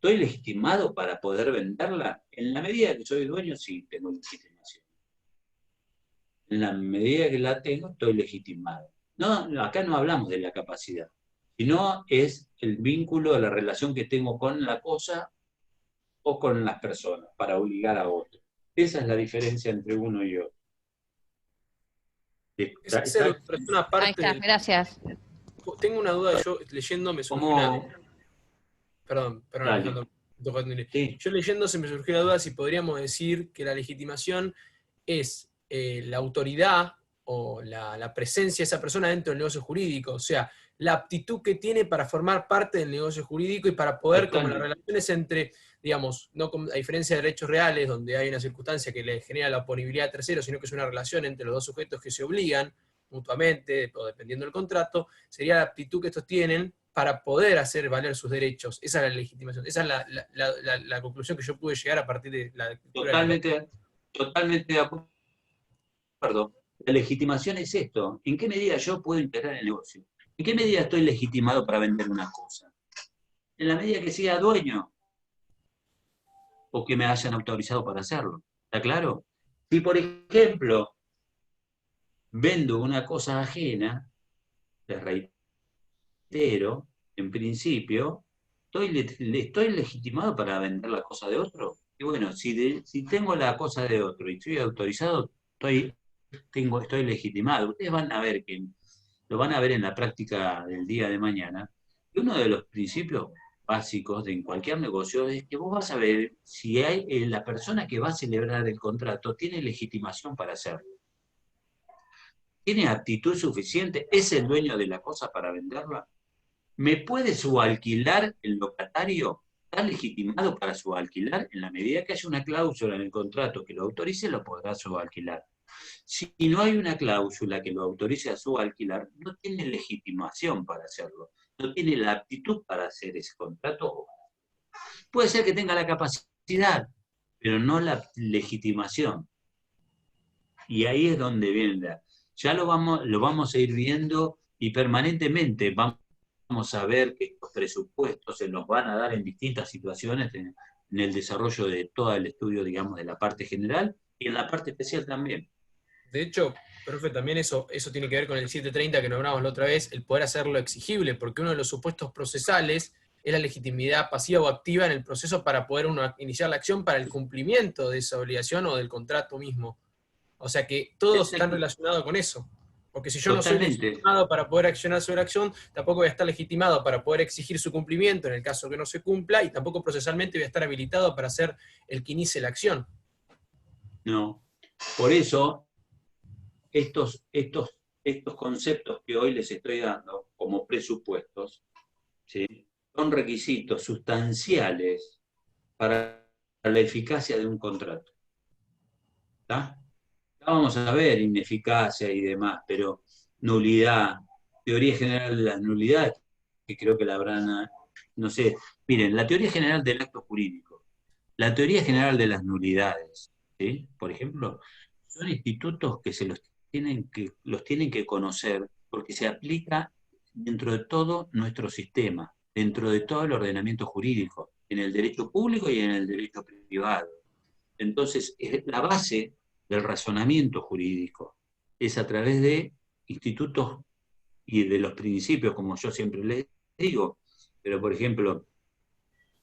A: ¿Estoy legitimado para poder venderla? En la medida que soy dueño, sí, tengo legitimación. En la medida que la tengo, estoy legitimado. No, acá no hablamos de la capacidad, sino es el vínculo, la relación que tengo con la cosa o con las personas para obligar a otro. Esa es la diferencia entre uno y otro.
B: Ese es una
D: Ahí
B: parte
D: está, gracias.
B: Tengo una duda, yo leyendo me surgió una... Perdón,
A: Dale.
B: Alejandro.
A: Sí.
B: Yo leyendo se me surgió la duda si podríamos decir que la legitimación es la autoridad o la presencia de esa persona dentro del negocio jurídico, o sea, la aptitud que tiene para formar parte del negocio jurídico y para poder, como las relaciones entre, digamos, no a diferencia de derechos reales, donde hay una circunstancia que le genera la oponibilidad a terceros, sino que es una relación entre los dos sujetos que se obligan mutuamente, o dependiendo del contrato, sería la aptitud que estos tienen para poder hacer valer sus derechos. Esa es la legitimación. Esa es la conclusión que yo pude llegar a partir de la lectura.
A: Totalmente de acuerdo. La legitimación es esto. ¿En qué medida yo puedo integrar el negocio? ¿En qué medida estoy legitimado para vender una cosa? En la medida que sea dueño o que me hayan autorizado para hacerlo. ¿Está claro? Si, por ejemplo, vendo una cosa ajena, les reitero, en principio, ¿estoy legitimado para vender la cosa de otro? Y bueno, si tengo la cosa de otro y estoy autorizado, estoy legitimado. Ustedes van a ver lo van a ver en la práctica del día de mañana. Y uno de los principios básicos en cualquier negocio es que vos vas a ver si la persona que va a celebrar el contrato tiene legitimación para hacerlo. ¿Tiene aptitud suficiente? ¿Es el dueño de la cosa para venderla? ¿Me puede subalquilar el locatario? ¿Está legitimado para subalquilar? En la medida que haya una cláusula en el contrato que lo autorice, lo podrá subalquilar. Si no hay una cláusula que lo autorice a subalquilar, no tiene legitimación para hacerlo. No tiene la aptitud para hacer ese contrato. Puede ser que tenga la capacidad, pero no la legitimación. Y ahí es donde viene ya lo vamos a ir viendo y permanentemente vamos a ver que estos presupuestos se nos van a dar en distintas situaciones en el desarrollo de todo el estudio, digamos, de la parte general y en la parte especial también.
B: De hecho, profe, también eso tiene que ver con el 730 que nombramos la otra vez, el poder hacerlo exigible, porque uno de los supuestos procesales es la legitimidad pasiva o activa en el proceso para poder uno iniciar la acción para el cumplimiento de esa obligación o del contrato mismo. O sea que todos están relacionados con eso. Porque si yo no soy legitimado para poder accionar sobre acción, tampoco voy a estar legitimado para poder exigir su cumplimiento en el caso que no se cumpla, y tampoco procesalmente voy a estar habilitado para ser el que inicie la acción.
A: No. Por eso, estos conceptos que hoy les estoy dando como presupuestos, ¿sí?, son requisitos sustanciales para la eficacia de un contrato. ¿Está? Vamos a ver ineficacia y demás, pero nulidad, teoría general de las nulidades, que creo que la habrán, no sé, miren, la teoría general del acto jurídico, la teoría general de las nulidades, ¿sí?, por ejemplo, son institutos que los tienen que conocer porque se aplica dentro de todo nuestro sistema, dentro de todo el ordenamiento jurídico, en el derecho público y en el derecho privado. Entonces, es la base del razonamiento jurídico. Es a través de institutos y de los principios, como yo siempre les digo. Pero, por ejemplo,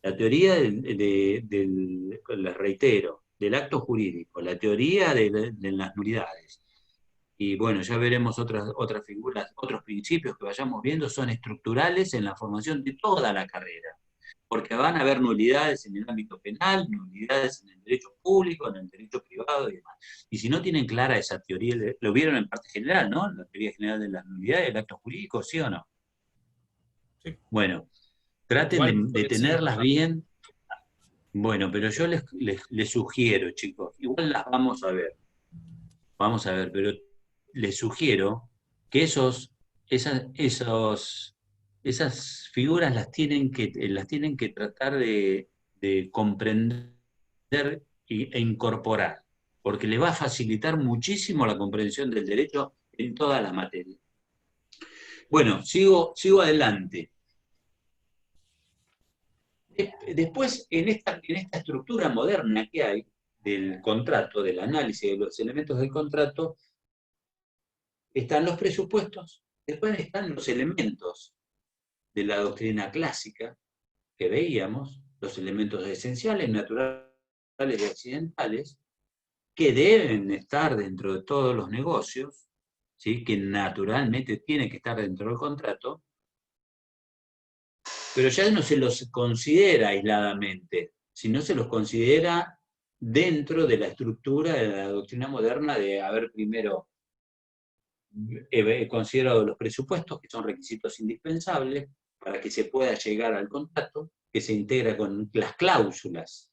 A: la teoría les reitero, del acto jurídico, la teoría de las nulidades. Y bueno, ya veremos otras figuras, otros principios que vayamos viendo, son estructurales en la formación de toda la carrera. Porque van a haber nulidades en el ámbito penal, nulidades en el derecho público, en el derecho privado y demás. Y si no tienen clara esa teoría, lo vieron en parte general, ¿no? La teoría general de las nulidades del acto jurídico, ¿sí o no?
B: Sí.
A: Bueno, traten de tenerlas bien. Bueno, pero yo les sugiero, chicos, igual las vamos a ver, pero les sugiero que esas figuras las tienen que tratar de comprender e incorporar, porque le va a facilitar muchísimo la comprensión del derecho en todas las materias. Bueno, sigo adelante. Después, en esta estructura moderna que hay del contrato, del análisis de los elementos del contrato, están los presupuestos, después están los elementos de la doctrina clásica que veíamos, los elementos esenciales, naturales y accidentales, que deben estar dentro de todos los negocios, ¿sí? Que naturalmente tienen que estar dentro del contrato, pero ya no se los considera aisladamente, sino se los considera dentro de la estructura de la doctrina moderna de haber primero considerado los presupuestos, que son requisitos indispensables para que se pueda llegar al contrato, que se integra con las cláusulas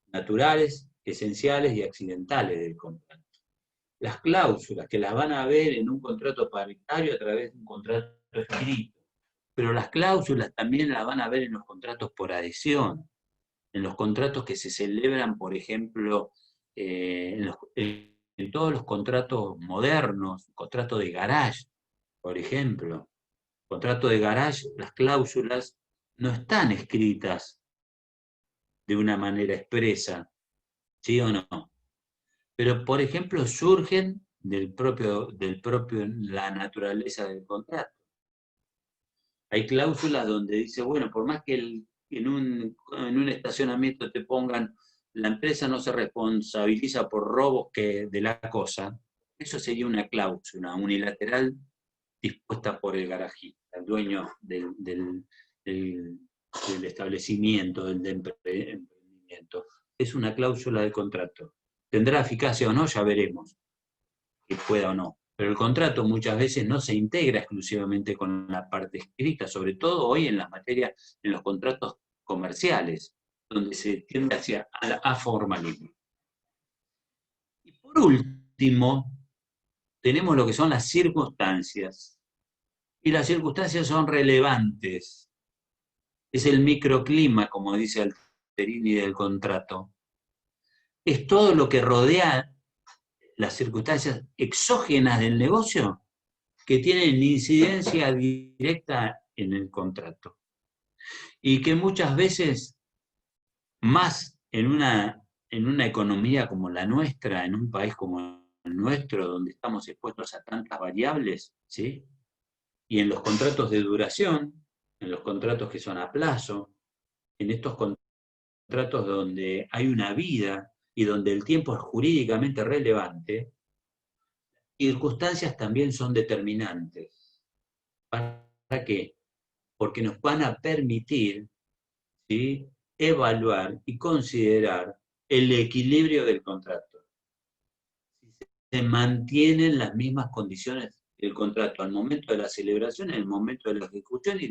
A: naturales, esenciales y accidentales del contrato. Las cláusulas, que las van a ver en un contrato paritario a través de un contrato escrito, pero las cláusulas también las van a ver en los contratos por adhesión, en los contratos que se celebran, por ejemplo, en todos los contratos modernos, contrato de garage, por ejemplo. Contrato de garage, las cláusulas no están escritas de una manera expresa, ¿sí o no? Pero, por ejemplo, surgen del propio la naturaleza del contrato. Hay cláusulas donde dice, bueno, por más que en un estacionamiento te pongan, la empresa no se responsabiliza por robos de la cosa, eso sería una cláusula unilateral dispuesta por el garajista, el dueño del establecimiento, del emprendimiento. Es una cláusula de contrato. ¿Tendrá eficacia o no? Ya veremos que pueda o no. Pero el contrato muchas veces no se integra exclusivamente con la parte escrita, sobre todo hoy en las materias, en los contratos comerciales, donde se tiende hacia el aformalismo. Y por último, tenemos lo que son las circunstancias. Y las circunstancias son relevantes. Es el microclima, como dice Alterini, del contrato. Es todo lo que rodea las circunstancias exógenas del negocio que tienen incidencia directa en el contrato. Y que muchas veces, más en una economía como la nuestra, en un país como el nuestro, donde estamos expuestos a tantas variables, ¿sí? Y en los contratos de duración, en los contratos que son a plazo, en estos contratos donde hay una vida y donde el tiempo es jurídicamente relevante, circunstancias también son determinantes. ¿Para qué? Porque nos van a permitir, ¿sí?, evaluar y considerar el equilibrio del contrato. Si se mantienen las mismas condiciones del contrato al momento de la celebración, en el momento de la ejecución y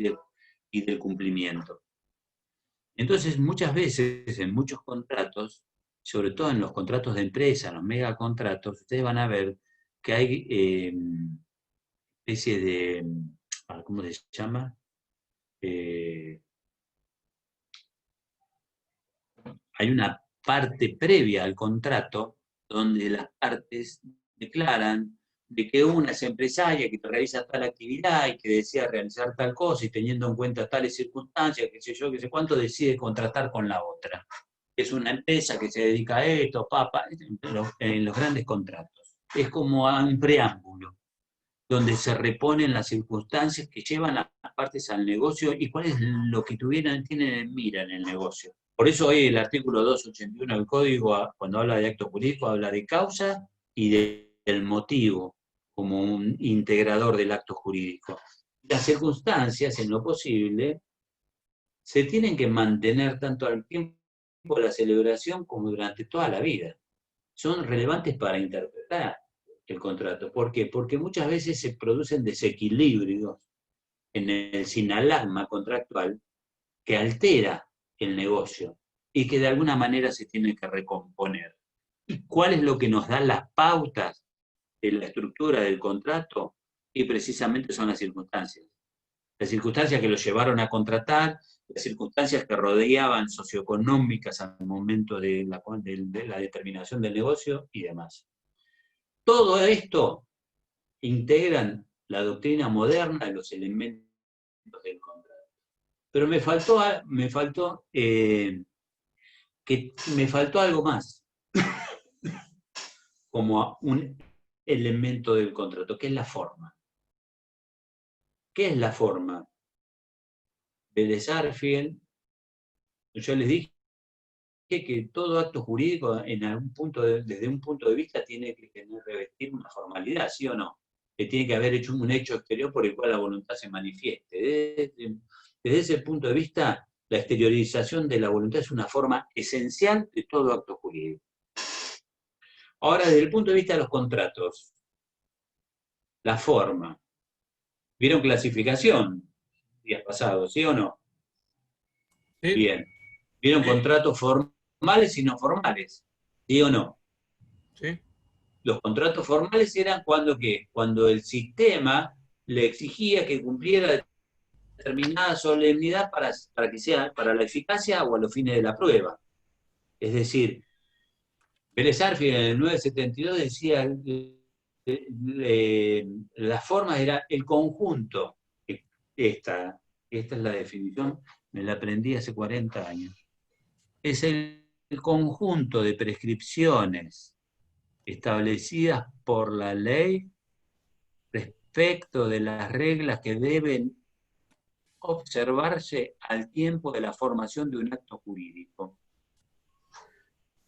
A: del cumplimiento. Entonces, muchas veces, en muchos contratos, sobre todo en los contratos de empresa, en los megacontratos, ustedes van a ver que hay especie de, ¿cómo se llama? Hay una parte previa al contrato donde las partes declaran de que una es empresaria que realiza tal actividad y que desea realizar tal cosa y teniendo en cuenta tales circunstancias, qué sé yo, qué sé cuánto, decide contratar con la otra. Es una empresa que se dedica a esto, en los grandes contratos. Es como a un preámbulo, donde se reponen las circunstancias que llevan a las partes al negocio y cuál es lo que tienen en mira en el negocio. Por eso hoy el artículo 281 del Código, cuando habla de acto jurídico, habla de causa y del motivo como un integrador del acto jurídico. Las circunstancias, en lo posible, se tienen que mantener tanto al tiempo de la celebración como durante toda la vida. Son relevantes para interpretar el contrato. ¿Por qué? Porque muchas veces se producen desequilibrios en el sinalagma contractual que altera el negocio y que de alguna manera se tiene que recomponer. ¿Y cuál es lo que nos da las pautas de la estructura del contrato? Y precisamente son las circunstancias. Las circunstancias que lo llevaron a contratar, las circunstancias que rodeaban socioeconómicas al momento de la determinación del negocio y demás. Todo esto integran la doctrina moderna de los elementos del contrato. Pero me faltó algo más, como un elemento del contrato, que es la forma. ¿Qué es la forma? Vélez Sarsfield, yo les dije que todo acto jurídico en algún punto desde un punto de vista tiene que revestir una formalidad, ¿sí o no? Que tiene que haber hecho un hecho exterior por el cual la voluntad se manifieste. Desde ese punto de vista, la exteriorización de la voluntad es una forma esencial de todo acto jurídico. Ahora, desde el punto de vista de los contratos, la forma. ¿Vieron clasificación días pasados, sí o no?
B: ¿Sí?
A: Bien. ¿Vieron contratos formales y no formales? ¿Sí o no?
B: ¿Sí?
A: Los contratos formales eran cuando el sistema le exigía que cumpliera determinada solemnidad para que sea para la eficacia o a los fines de la prueba. Es decir, Vélez Sarsfield en el 972 decía la forma era el conjunto. Esta es la definición, me la aprendí hace 40 años. Es el conjunto de prescripciones establecidas por la ley respecto de las reglas que deben observarse al tiempo de la formación de un acto jurídico.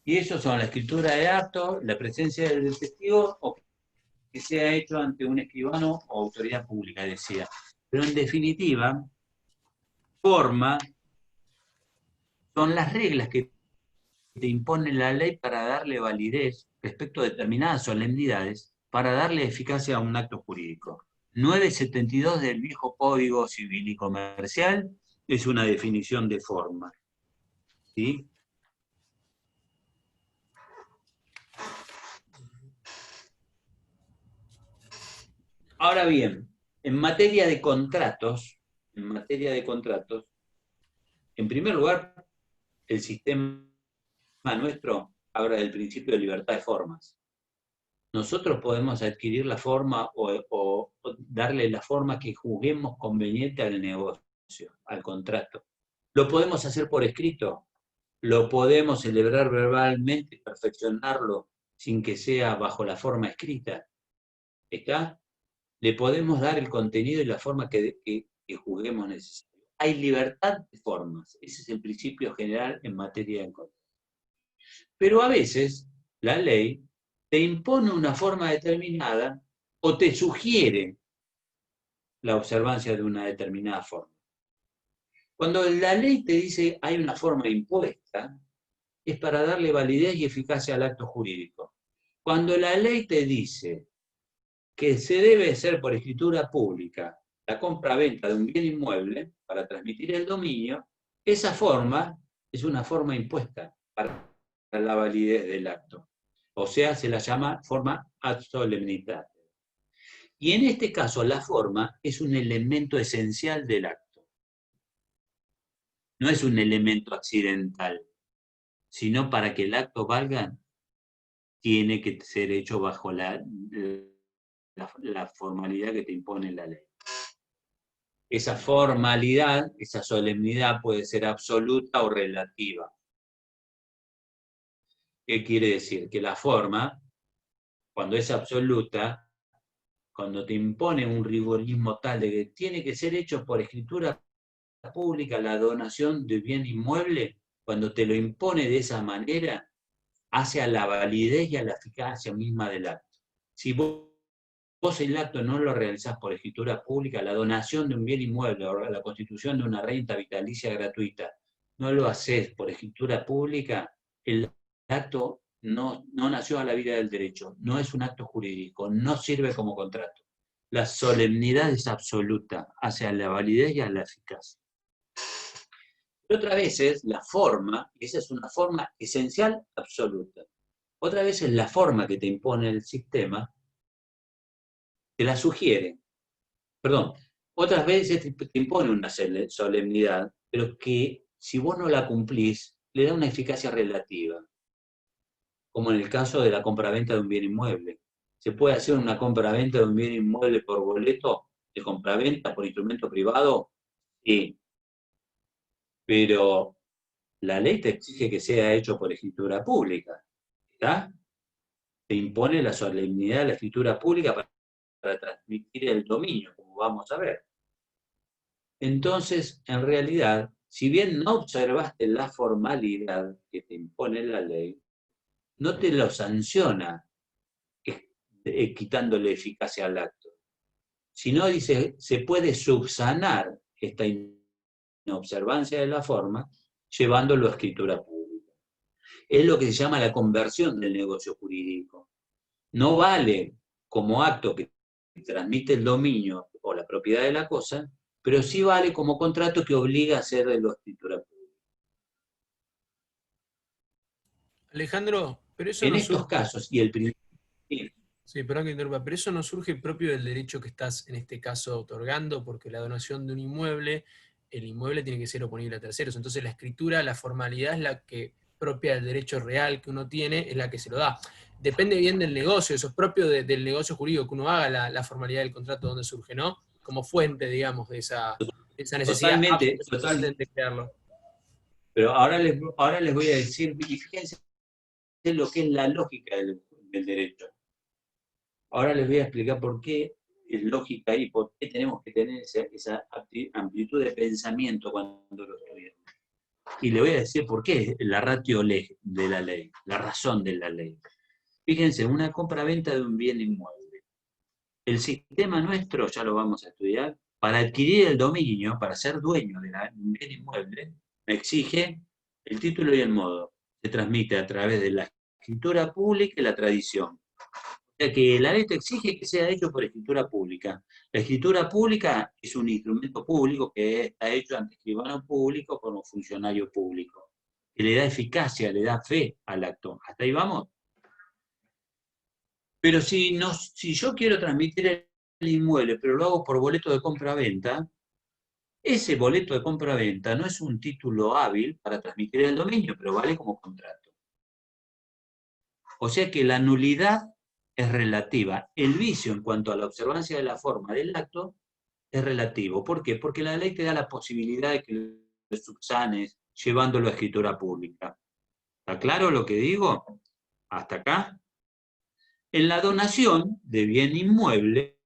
A: Y esos son la escritura de acto, la presencia del testigo o que sea hecho ante un escribano o autoridad pública, decía. Pero en definitiva, forma son las reglas que te impone la ley para darle validez respecto a determinadas solemnidades, para darle eficacia a un acto jurídico. 972 del viejo Código Civil y Comercial es una definición de forma. ¿Sí? Ahora bien, en materia de contratos, en primer lugar, el sistema nuestro habla del principio de libertad de formas. Nosotros podemos adquirir la forma o darle la forma que juzguemos conveniente al negocio, al contrato. Lo podemos hacer por escrito, lo podemos celebrar verbalmente, perfeccionarlo sin que sea bajo la forma escrita. ¿Está? Le podemos dar el contenido y la forma que juzguemos necesario. Hay libertad de formas, ese es el principio general en materia de contrato. Pero a veces la ley te impone una forma determinada o te sugiere la observancia de una determinada forma. Cuando la ley te dice hay una forma impuesta, es para darle validez y eficacia al acto jurídico. Cuando la ley te dice que se debe hacer por escritura pública la compra-venta de un bien inmueble para transmitir el dominio, esa forma es una forma impuesta para la validez del acto. O sea, se la llama forma ad solemnitate. Y en este caso, la forma es un elemento esencial del acto. No es un elemento accidental, sino para que el acto valga, tiene que ser hecho bajo la formalidad que te impone la ley. Esa formalidad, esa solemnidad puede ser absoluta o relativa. ¿Qué quiere decir? Que la forma, cuando es absoluta, cuando te impone un rigorismo tal de que tiene que ser hecho por escritura pública la donación de bien inmueble, cuando te lo impone de esa manera, hace a la validez y a la eficacia misma del acto. Si vos el acto no lo realizás por escritura pública, la donación de un bien inmueble o la constitución de una renta vitalicia gratuita, no lo hacés por escritura pública, el acto no nació a la vida del derecho, no es un acto jurídico, no sirve como contrato. La solemnidad es absoluta, hace a la validez y a la eficacia. Pero otras veces la forma, esa es una forma esencial absoluta. Otra vez es la forma que te impone el sistema, te la sugiere. Perdón, otras veces te impone una solemnidad, pero que si vos no la cumplís, le da una eficacia relativa. Como en el caso de la compraventa de un bien inmueble. ¿Se puede hacer una compraventa de un bien inmueble por boleto de compraventa, por instrumento privado? Sí. pero la ley te exige que sea hecho por escritura pública, ¿está? Te impone la solemnidad de la escritura pública para transmitir el dominio, como vamos a ver. Entonces, en realidad, si bien no observaste la formalidad que te impone la ley, no te lo sanciona quitándole eficacia al acto, sino dice, se puede subsanar esta inobservancia de la forma llevándolo a escritura pública. Es lo que se llama la conversión del negocio jurídico. No vale como acto que transmite el dominio o la propiedad de la cosa, pero sí vale como contrato que obliga a hacer de la escritura pública.
B: Alejandro, pero eso
A: En
B: no
A: estos
B: surge.
A: casos, y el principio...
B: Sí, perdón que interrumpa, pero eso no surge propio del derecho que estás en este caso otorgando, porque la donación de un inmueble, el inmueble tiene que ser oponible a terceros. Entonces la escritura, la formalidad es la que propia del derecho real que uno tiene, es la que se lo da. Depende bien del negocio, eso es propio del negocio jurídico que uno haga, la formalidad del contrato donde surge, ¿no? Como fuente, digamos, de esa necesidad
A: Totalmente.
B: de crearlo.
A: Pero ahora les voy a decir, y fíjense lo que es la lógica del derecho. Ahora les voy a explicar por qué es lógica y por qué tenemos que tener esa amplitud de pensamiento cuando lo estudiamos. Y le voy a decir por qué la ratio de la ley, la razón de la ley. Fíjense, una compra-venta de un bien inmueble. El sistema nuestro, ya lo vamos a estudiar, para adquirir el dominio, para ser dueño de un bien inmueble, me exige el título y el modo. Se transmite a través de la escritura pública y la tradición. O sea que la ley te exige que sea hecho por escritura pública. La escritura pública es un instrumento público que está hecho ante escribano público como funcionario público, que le da eficacia, le da fe al acto. ¿Hasta ahí vamos? Pero si yo quiero transmitir el inmueble, pero lo hago por boleto de compra-venta, ese boleto de compra-venta no es un título hábil para transmitir el dominio, pero vale como contrato. O sea que la nulidad es relativa. El vicio en cuanto a la observancia de la forma del acto es relativo. ¿Por qué? Porque la ley te da la posibilidad de que lo subsanes llevándolo a escritura pública. ¿Está claro lo que digo? ¿Hasta acá? En la donación de bien inmueble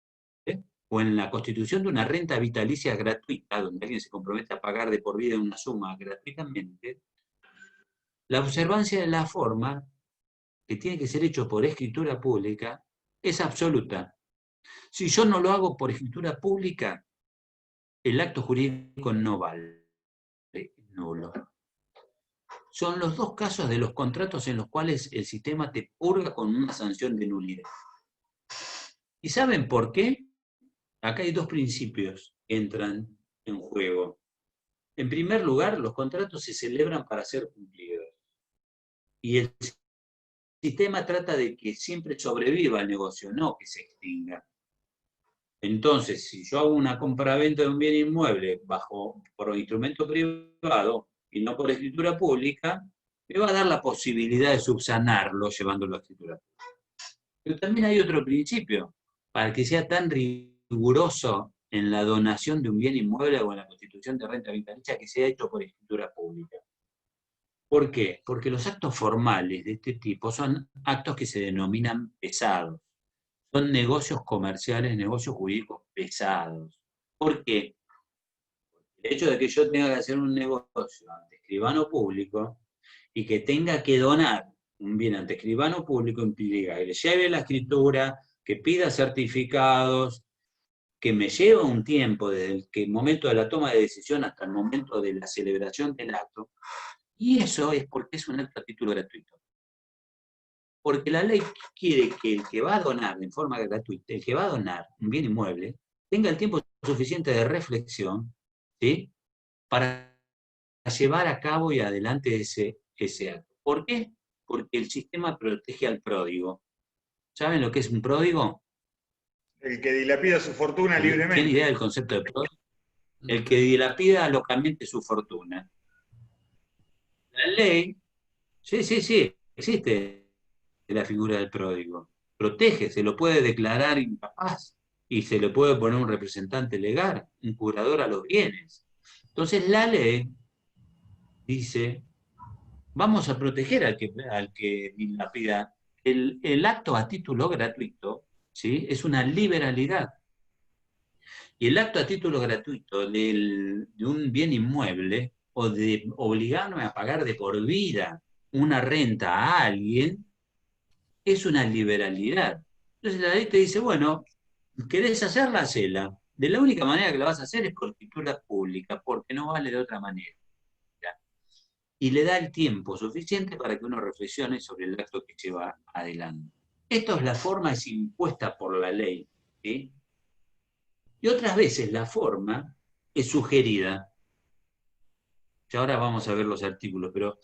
A: o en la constitución de una renta vitalicia gratuita, donde alguien se compromete a pagar de por vida una suma gratuitamente, la observancia de la forma, que tiene que ser hecho por escritura pública, es absoluta. Si yo no lo hago por escritura pública, el acto jurídico no vale, nulo. Son los dos casos de los contratos en los cuales el sistema te purga con una sanción de nulidad. ¿Y saben por qué? Acá hay dos principios que entran en juego. En primer lugar, los contratos se celebran para ser cumplidos. Y el sistema trata de que siempre sobreviva el negocio, no que se extinga. Entonces, si yo hago una compraventa de un bien inmueble por instrumento privado y no por escritura pública, me va a dar la posibilidad de subsanarlo llevándolo a escritura pública. Pero también hay otro principio, para que sea tan riguroso en la donación de un bien inmueble o en la constitución de renta vitalicia que sea hecho por escritura pública. ¿Por qué? Porque los actos formales de este tipo son actos que se denominan pesados. Son negocios comerciales, negocios jurídicos pesados. ¿Por qué? El hecho de que yo tenga que hacer un negocio ante escribano público y que tenga que donar un bien ante escribano público implica que le lleve la escritura, que pida certificados, que me lleva un tiempo desde el momento de la toma de decisión hasta el momento de la celebración del acto, y eso es porque es un acto a título gratuito. Porque la ley quiere que el que va a donar en forma gratuita, el que va a donar un bien inmueble, tenga el tiempo suficiente de reflexión, ¿sí?, para llevar a cabo y adelante ese acto. ¿Por qué? Porque el sistema protege al pródigo. ¿Saben lo que es un pródigo?
C: El que dilapida su fortuna
A: ¿Tienen
C: libremente.
A: idea del concepto de pródigo? El que dilapida locamente su fortuna. La ley, sí, existe la figura del pródigo. Protege, se lo puede declarar incapaz y se le puede poner un representante legal, un curador a los bienes. Entonces la ley dice, vamos a proteger al que dilapida. El acto a título gratuito, ¿sí? Es una liberalidad. Y el acto a título gratuito de un bien inmueble o de obligarme a pagar de por vida una renta a alguien es una liberalidad. Entonces la ley te dice, bueno, ¿querés hacerla? Hacela. De la única manera que la vas a hacer es por escritura pública, porque no vale de otra manera. Y le da el tiempo suficiente para que uno reflexione sobre el acto que lleva adelante. Esto es la forma, es impuesta por la ley, ¿sí? Y otras veces la forma es sugerida. Ya ahora vamos a ver los artículos, pero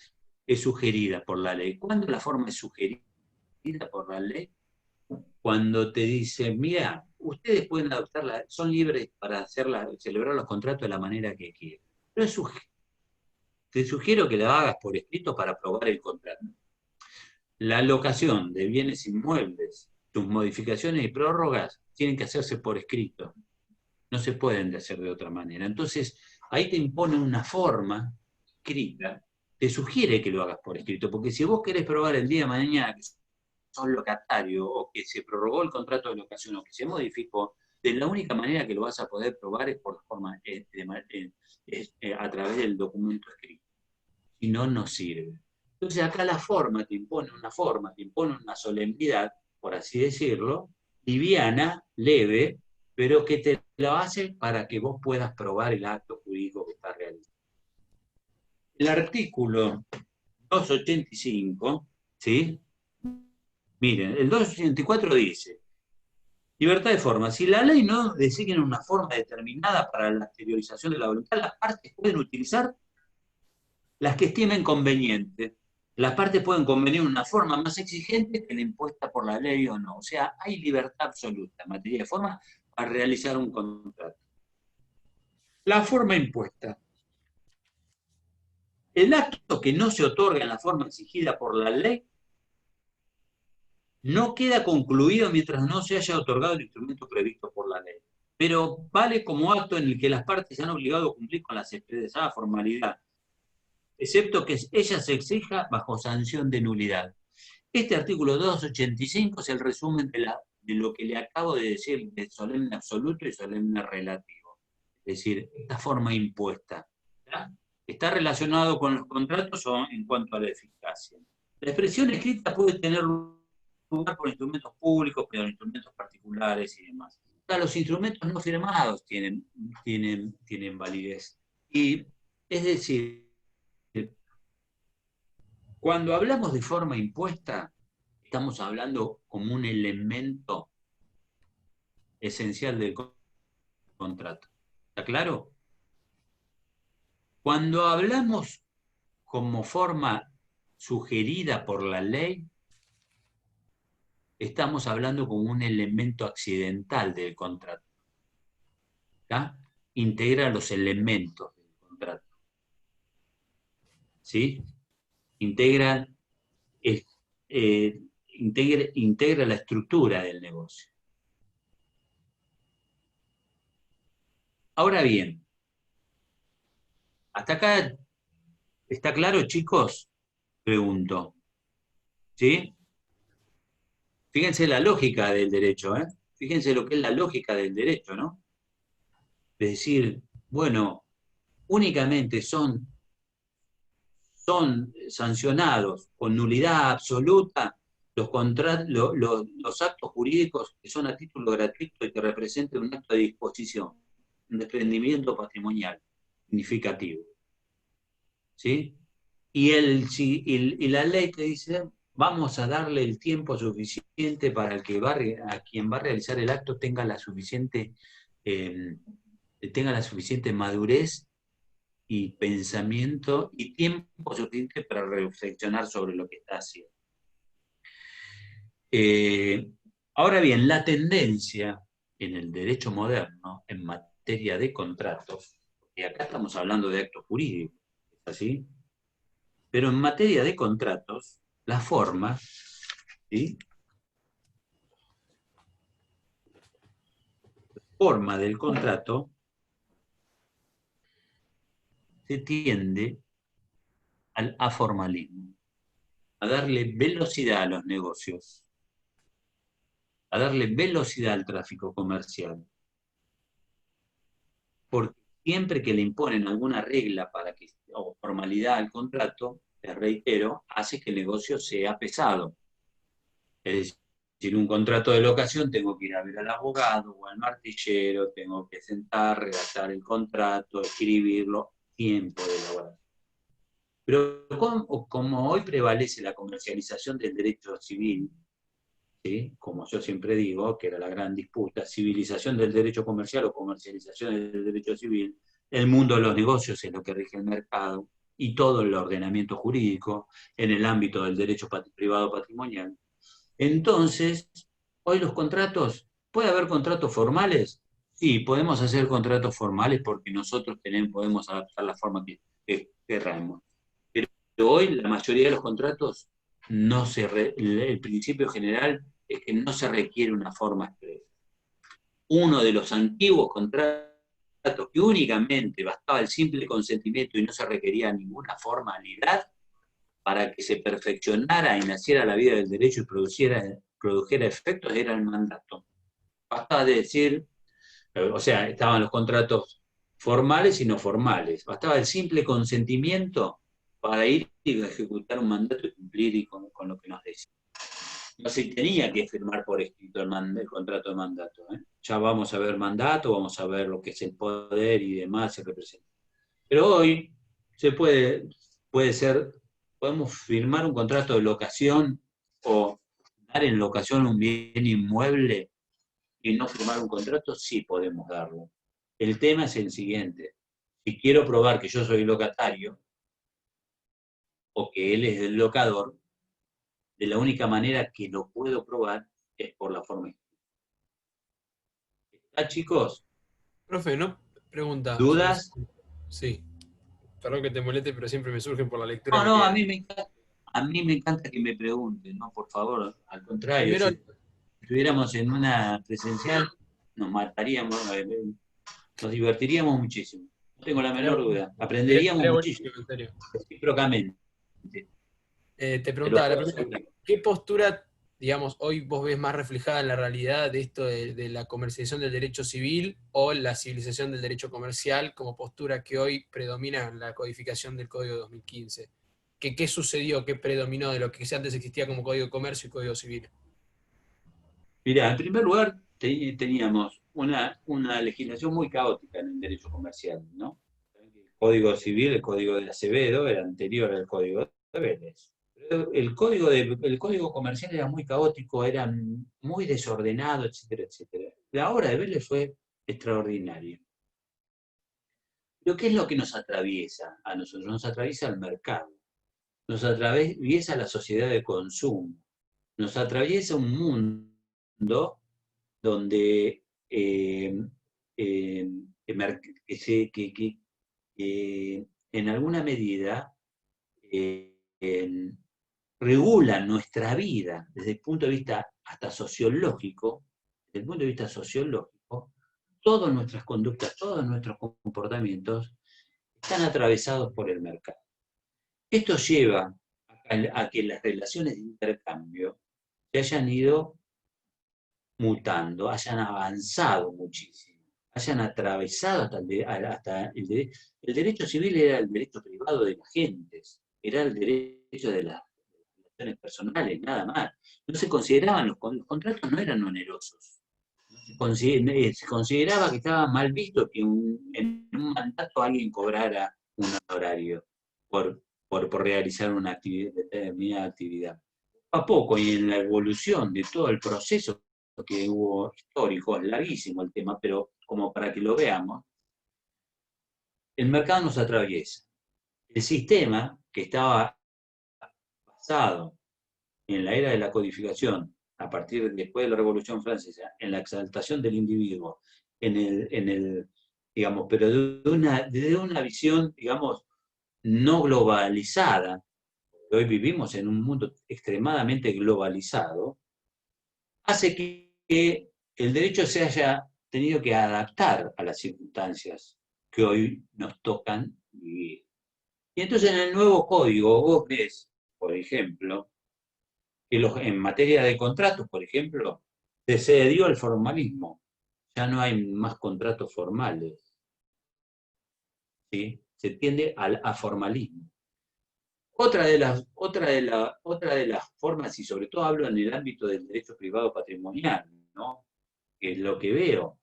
A: es sugerida por la ley. ¿Cuándo la forma es sugerida por la ley? Cuando te dicen, mira, ustedes pueden adoptarla, son libres para celebrar los contratos de la manera que quieran. Pero te sugiero que la hagas por escrito para aprobar el contrato. La alocación de bienes inmuebles, sus modificaciones y prórrogas tienen que hacerse por escrito. No se pueden hacer de otra manera. Entonces, ahí te impone una forma escrita, te sugiere que lo hagas por escrito, porque si vos querés probar el día de mañana que sos locatario o que se prorrogó el contrato de locación o que se modificó, de la única manera que lo vas a poder probar es por forma, a través del documento escrito. Si no, no sirve. Entonces acá la forma te impone una solemnidad, por así decirlo, liviana, leve, pero que te lo hace para que vos puedas probar el acto jurídico que está realizando. El artículo 285, ¿sí? Miren, el 284 dice, libertad de forma. Si la ley no designa una forma determinada para la exteriorización de la voluntad, las partes pueden utilizar las que estimen conveniente. Las partes pueden convenir una forma más exigente que la impuesta por la ley o no. O sea, hay libertad absoluta en materia de forma para realizar un contrato. La forma impuesta. El acto que no se otorga en la forma exigida por la ley no queda concluido mientras no se haya otorgado el instrumento previsto por la ley, pero vale como acto en el que las partes se han obligado a cumplir con la expresada formalidad, excepto que ella se exija bajo sanción de nulidad. Este artículo 285 es el resumen de lo que le acabo de decir de solemne absoluto y solemne relativo. Es decir, esta forma impuesta, ¿verdad? Está relacionado con los contratos o en cuanto a la eficacia. La expresión escrita puede tener lugar por instrumentos públicos, pero instrumentos particulares y demás. Los instrumentos no firmados tienen validez. Y es decir, cuando hablamos de forma impuesta, estamos hablando como un elemento esencial del contrato. ¿Está claro? Cuando hablamos como forma sugerida por la ley, estamos hablando como un elemento accidental del contrato. ¿Está? Integra los elementos del contrato. ¿Sí? Integra la estructura del negocio. Ahora bien, ¿hasta acá está claro, chicos? Pregunto. ¿Sí? Fíjense la lógica del derecho, ¿eh? Fíjense lo que es la lógica del derecho, ¿no? Es decir, bueno, únicamente son sancionados con nulidad absoluta los actos jurídicos que son a título gratuito y que representen un acto de disposición, un desprendimiento patrimonial significativo. ¿Sí? Y la ley te dice, vamos a darle el tiempo suficiente para que a quien va a realizar el acto tenga la suficiente madurez y pensamiento y tiempo suficiente para reflexionar sobre lo que está haciendo. Ahora bien, la tendencia en el derecho moderno en materia de contratos, y acá estamos hablando de actos jurídicos, ¿es así? Pero en materia de contratos, la forma, ¿sí? La forma del contrato se tiende al aformalismo, a darle velocidad a los negocios, a darle velocidad al tráfico comercial. Porque siempre que le imponen alguna regla o formalidad al contrato, les reitero, hace que el negocio sea pesado. Es decir, un contrato de locación tengo que ir a ver al abogado o al martillero, tengo que sentar, redactar el contrato, escribirlo, tiempo de elaboración. Pero como hoy prevalece la comercialización del derecho civil, ¿sí? Como yo siempre digo, que era la gran disputa, civilización del derecho comercial o comercialización del derecho civil, el mundo de los negocios es lo que rige el mercado y todo el ordenamiento jurídico en el ámbito del derecho privado patrimonial. Entonces, hoy los contratos, ¿puede haber contratos formales? Sí, podemos hacer contratos formales porque nosotros podemos adaptar la forma que querramos. Pero hoy la mayoría de los contratos, el principio general es que no se requiere una forma expresa. Uno de los antiguos contratos que únicamente bastaba el simple consentimiento y no se requería ninguna formalidad para que se perfeccionara y naciera la vida del derecho y produjera efectos, era el mandato. Bastaba de decir, o sea, estaban los contratos formales y no formales. Bastaba el simple consentimiento para ir y ejecutar un mandato y cumplir con lo que nos decía. No se tenía que firmar por escrito el contrato de mandato. Ya vamos a ver mandato, vamos a ver lo que es el poder y demás se representa. Pero hoy podemos firmar un contrato de locación o dar en locación un bien inmueble y no firmar un contrato, sí podemos darlo. El tema es el siguiente: si quiero probar que yo soy locatario o que él es el locador, de la única manera que lo puedo probar es por la forma escrita. ¿Está, chicos?
B: Profe, ¿no? Pregunta.
A: ¿Dudas?
B: Sí. Perdón que te moleste, pero siempre me surgen por la lectura que
A: No,
B: tiene.
A: a mí me encanta que me pregunten, no, por favor, al contrario.
B: Primero,
A: Si estuviéramos en una presencial, nos mataríamos, nos divertiríamos muchísimo. No tengo la menor duda. Aprenderíamos
B: estaría
A: muchísimo,
B: buenísimo, en serio.
A: recíprocamente.
B: Te
A: Te lo
B: preguntaba, la
A: puedo
B: primera,
A: asegurar.
B: ¿qué postura, digamos, hoy vos ves más reflejada en la realidad de esto de la comercialización del derecho civil o la civilización del derecho comercial como postura que hoy predomina en la codificación del Código de 2015? ¿Qué sucedió, qué predominó de lo que antes existía como Código de Comercio y Código Civil?
A: Mirá, en primer lugar, teníamos una legislación muy caótica en el derecho comercial, ¿no? El Código Civil, el Código de Acevedo, era anterior al Código de Vélez. Pero el Código Comercial era muy caótico, era muy desordenado, etcétera, etcétera. La obra de Vélez fue extraordinaria. Pero ¿qué es lo que nos atraviesa a nosotros? Nos atraviesa el mercado, nos atraviesa la sociedad de consumo, nos atraviesa un mundo donde en alguna medida regula nuestra vida desde el punto de vista hasta sociológico, desde el punto de vista sociológico, todas nuestras conductas, todos nuestros comportamientos están atravesados por el mercado. Esto lleva a que las relaciones de intercambio se hayan ido mutando, hayan avanzado muchísimo, hayan atravesado hasta el derecho civil era el derecho privado de las gentes, era el derecho de las relaciones personales, nada más. No se consideraban, los contratos no eran onerosos. Se consideraba que estaba mal visto que en un mandato alguien cobrara un honorario por realizar una determinada actividad. A poco y en la evolución de todo el proceso que hubo histórico, es larguísimo el tema, pero como para que lo veamos, el mercado nos atraviesa. El sistema que estaba basado en la era de la codificación, después de la Revolución Francesa, en la exaltación del individuo, digamos, pero desde una visión, digamos, no globalizada. Hoy vivimos en un mundo extremadamente globalizado, hace que el derecho se haya tenido que adaptar a las circunstancias que hoy nos tocan vivir. Y entonces en el nuevo código vos ves, por ejemplo, que en materia de contratos, por ejemplo, se cedió al formalismo. Ya no hay más contratos formales, ¿sí? Se tiende al aformalismo. Otra de las formas, y sobre todo hablo en el ámbito del derecho privado patrimonial, ¿no? Que es lo que veo.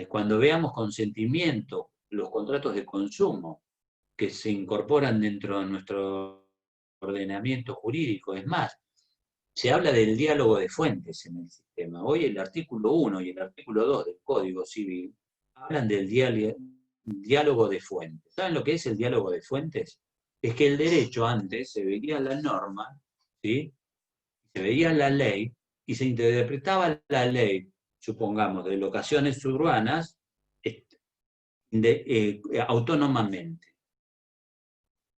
A: Cuando veamos consentimiento, los contratos de consumo que se incorporan dentro de nuestro ordenamiento jurídico, es más, se habla del diálogo de fuentes en el sistema. Hoy el artículo 1 y el artículo 2 del Código Civil hablan del diálogo de fuentes. ¿Saben lo que es el diálogo de fuentes? Es que el derecho antes se veía la norma, ¿sí? Se veía la ley y se interpretaba la ley, supongamos, de locaciones urbanas autónomamente.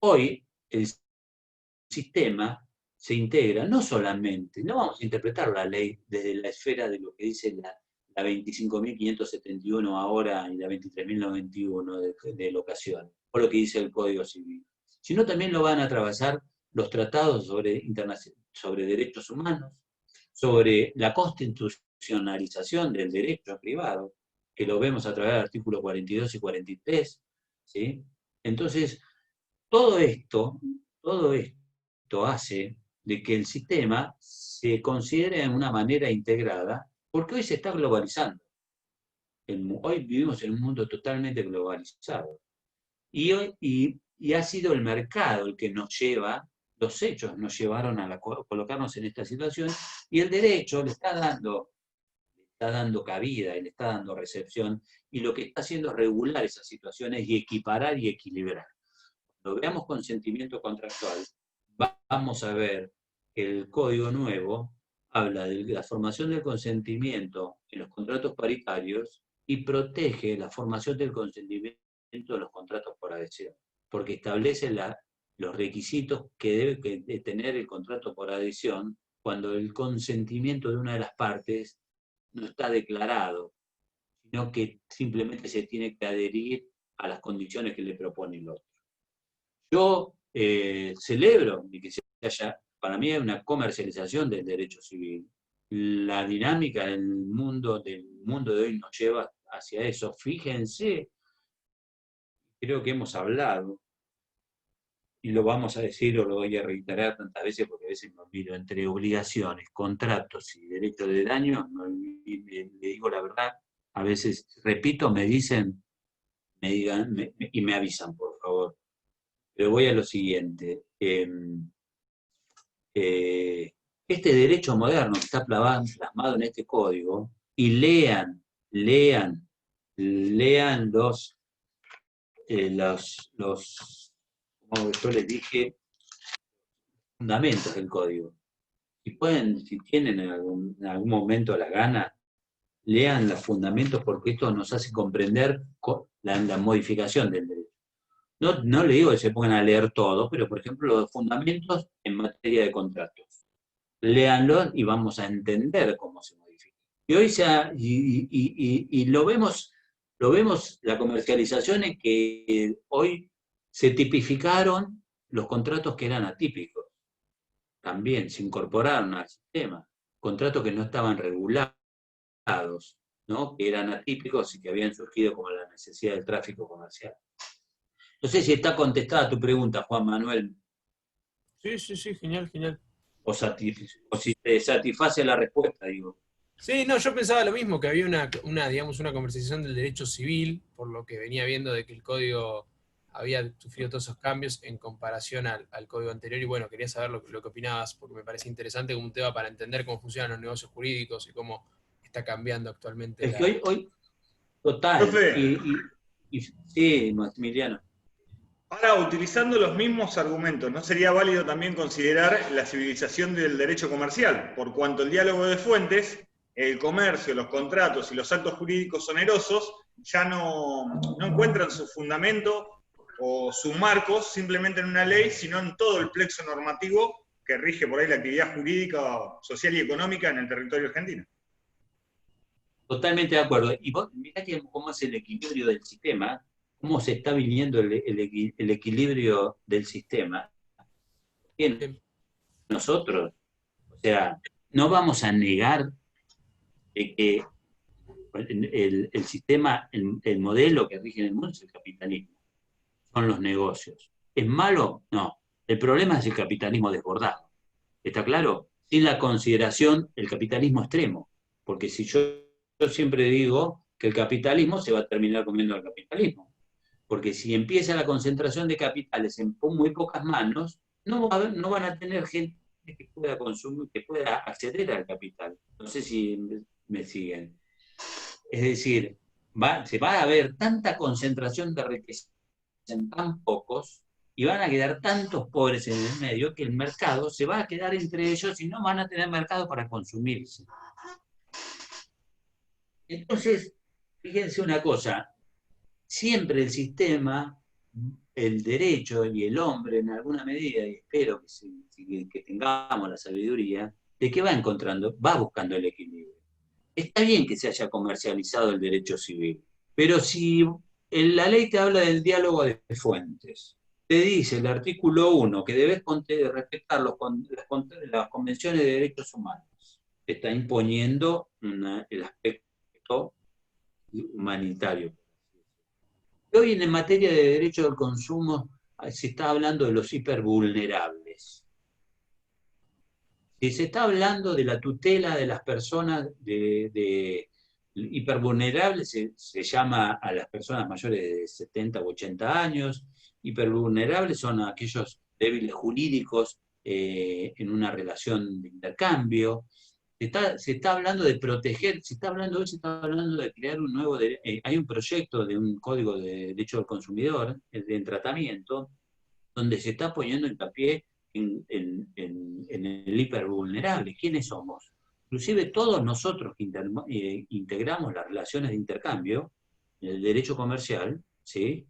A: Hoy el sistema se integra no solamente, no vamos a interpretar la ley desde la esfera de lo que dice la 25.571 ahora y la 23.091 de locación, o lo que dice el Código Civil, sino también lo van a atravesar los tratados sobre derechos humanos, sobre la constitucionalización del derecho privado, que lo vemos a través del artículo 42 y 43, ¿sí? Entonces, todo esto hace de que el sistema se considere de una manera integrada, porque hoy se está globalizando. Hoy vivimos en un mundo totalmente globalizado. Y ha sido el mercado el que nos lleva, los hechos nos llevaron a colocarnos en esta situación, y el derecho le está dando cabida, y le está dando recepción, y lo que está haciendo es regular esas situaciones y equiparar y equilibrar. Cuando veamos consentimiento contractual, vamos a ver que el código nuevo habla de la formación del consentimiento en los contratos paritarios y protege la formación del consentimiento en los contratos por adhesión, porque establece los requisitos que debe tener el contrato por adhesión cuando el consentimiento de una de las partes no está declarado, sino que simplemente se tiene que adherir a las condiciones que le propone el otro. Yo celebro que se haya, para mí hay una comercialización del derecho civil. La dinámica del mundo de hoy nos lleva hacia eso. Fíjense, creo que hemos hablado, y lo vamos a decir o lo voy a reiterar tantas veces porque a veces me olvido, entre obligaciones, contratos y derecho de daño, le digo la verdad, a veces, repito, me dicen, y me avisan, por favor. Pero voy a lo siguiente. Este derecho moderno que está plasmado en este código, y lean como yo les dije, fundamentos del código. Si tienen en algún momento la gana, lean los fundamentos porque esto nos hace comprender la modificación del derecho. No le digo que se pongan a leer todo, pero por ejemplo los fundamentos en materia de contratos. Léanlos y vamos a entender cómo se modifica. Y hoy lo vemos, la comercialización es que hoy se tipificaron los contratos que eran atípicos. También se incorporaron al sistema. Contratos que no estaban regulados, ¿no? Que eran atípicos y que habían surgido como la necesidad del tráfico comercial. No sé si está contestada tu pregunta, Juan Manuel.
B: Sí, genial.
A: O si te satisface la respuesta, digo.
B: Sí, no, yo pensaba lo mismo, que había digamos, una conversación del derecho civil, por lo que venía viendo de que el código había sufrido todos esos cambios en comparación al código anterior, y bueno, quería saber lo que opinabas, porque me parece interesante como un tema para entender cómo funcionan los negocios jurídicos y cómo está cambiando actualmente.
A: Es que hoy total. Sí, Maximiliano.
C: Ahora, utilizando los mismos argumentos, ¿no sería válido también considerar la civilización del derecho comercial? Por cuanto el diálogo de fuentes, el comercio, los contratos y los actos jurídicos onerosos ya no encuentran su fundamento o sus marcos simplemente en una ley, sino en todo el plexo normativo que rige por ahí la actividad jurídica, social y económica en el territorio argentino.
A: Totalmente de acuerdo. Y vos mirá cómo es el equilibrio del sistema, cómo se está viniendo el equilibrio del sistema. Bien, nosotros, o sea, no vamos a negar de que el sistema, el modelo que rige en el mundo es el capitalismo, son los negocios. ¿Es malo? No. El problema es el capitalismo desbordado. ¿Está claro? Sin la consideración del capitalismo extremo. Porque si yo siempre digo que el capitalismo se va a terminar comiendo al capitalismo. Porque si empieza la concentración de capitales en muy pocas manos, no van a tener gente que pueda consumir, que pueda acceder al capital. No sé si me siguen. Es decir, se va a haber tanta concentración de riqueza en tan pocos y van a quedar tantos pobres en el medio que el mercado se va a quedar entre ellos y no van a tener mercado para consumirse. Entonces, fíjense una cosa, siempre el sistema, el derecho y el hombre en alguna medida, y espero que tengamos la sabiduría, de que va encontrando, va buscando el equilibrio. Está bien que se haya comercializado el derecho civil, pero si la ley te habla del diálogo de fuentes, te dice el artículo 1 que debes respetar las convenciones de derechos humanos, te está imponiendo el aspecto humanitario. Hoy en materia de derecho del consumo se está hablando de los hipervulnerables. Si se está hablando de la tutela de las personas hipervulnerables, se llama a las personas mayores de 70 u 80 años, hipervulnerables son aquellos débiles jurídicos en una relación de intercambio. Se está hablando de proteger, se está hablando de crear un nuevo, hay un proyecto de un código de derecho del consumidor, en tratamiento, donde se está poniendo hincapié en el hipervulnerable. ¿Quiénes somos? Inclusive todos nosotros que integramos las relaciones de intercambio, el derecho comercial, ¿sí?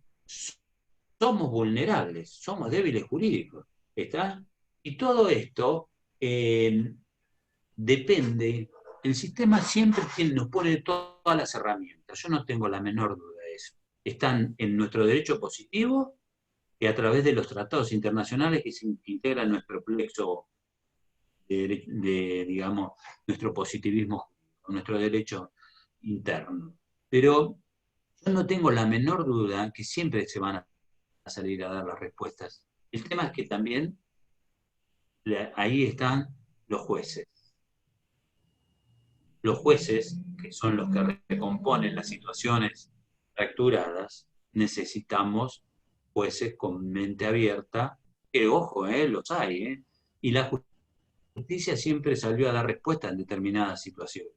A: Somos vulnerables, somos débiles jurídicos. ¿Está? Y todo esto depende, el sistema siempre nos pone todas las herramientas, yo no tengo la menor duda de eso. Están en nuestro derecho positivo y a través de los tratados internacionales que se integran nuestro plexo digamos, nuestro positivismo, nuestro derecho interno. Pero yo no tengo la menor duda que siempre se van a salir a dar las respuestas. El tema es que también ahí están los jueces. Los jueces, que son los que recomponen las situaciones fracturadas, necesitamos jueces con mente abierta, que ojo, los hay, y la justicia siempre salió a dar respuesta en determinadas situaciones.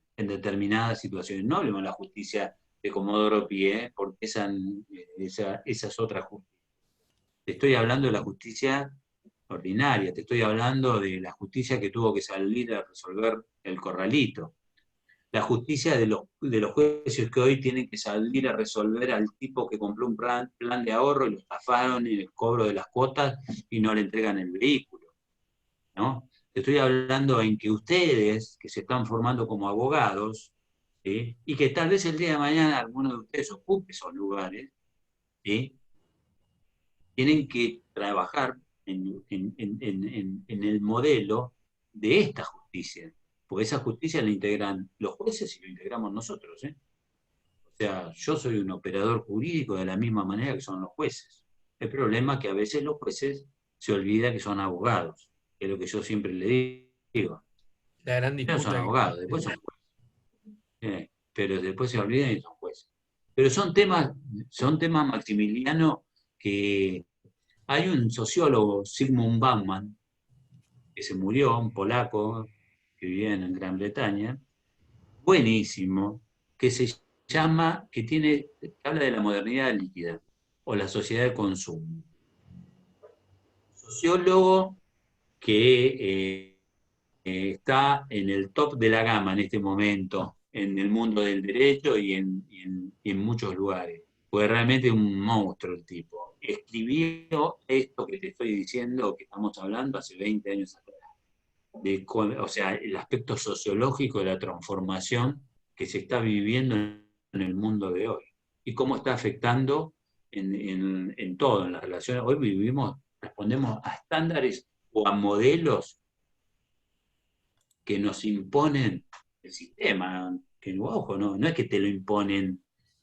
A: No hablemos de la justicia de Comodoro Pi, porque esa es otra justicia. Te estoy hablando de la justicia ordinaria, te estoy hablando de la justicia que tuvo que salir a resolver el Corralito. La justicia de los jueces que hoy tienen que salir a resolver al tipo que compró un plan de ahorro y lo estafaron en el cobro de las cuotas y no le entregan el vehículo, ¿no? Te estoy hablando en que ustedes, que se están formando como abogados, ¿sí? Y que tal vez el día de mañana alguno de ustedes ocupe esos lugares, ¿sí? Tienen que trabajar en el modelo de esta justicia. Porque esa justicia la integran los jueces y lo integramos nosotros. O sea, yo soy un operador jurídico de la misma manera que son los jueces. El problema es que a veces los jueces se olvidan que son abogados, que es lo que yo siempre le digo.
B: La gran disputa.
A: No son abogados, después son jueces. Pero después se olvidan y son jueces. Pero son temas, Maximiliano, que hay un sociólogo, Zygmunt Bauman, que se murió, un polaco, que vivía en Gran Bretaña, buenísimo, que se llama, que habla de la modernidad líquida, o la sociedad de consumo. Sociólogo que está en el top de la gama en este momento, en el mundo del derecho y en muchos lugares. Fue realmente un monstruo el tipo. Escribió esto que te estoy diciendo, que estamos hablando, hace 20 años atrás. O sea, el aspecto sociológico de la transformación que se está viviendo en el mundo de hoy y cómo está afectando en todo, en las relaciones. Hoy respondemos a estándares o a modelos que nos imponen el sistema. Que, ojo, no es que te lo imponen,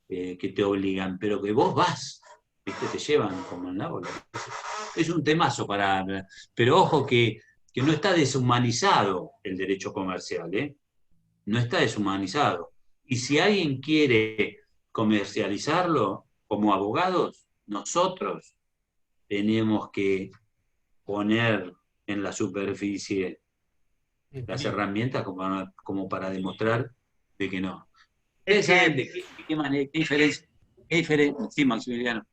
A: que te obligan, pero que vos vas, ¿viste? Te llevan como en la ola. Es un temazo pero ojo que no está deshumanizado el derecho comercial, ¿eh? No está deshumanizado. Y si alguien quiere comercializarlo, como abogados, nosotros tenemos que poner en la superficie las herramientas como para demostrar de que no. ¿Ustedes saben de qué manera, qué diferencia? Sí, Maximiliano.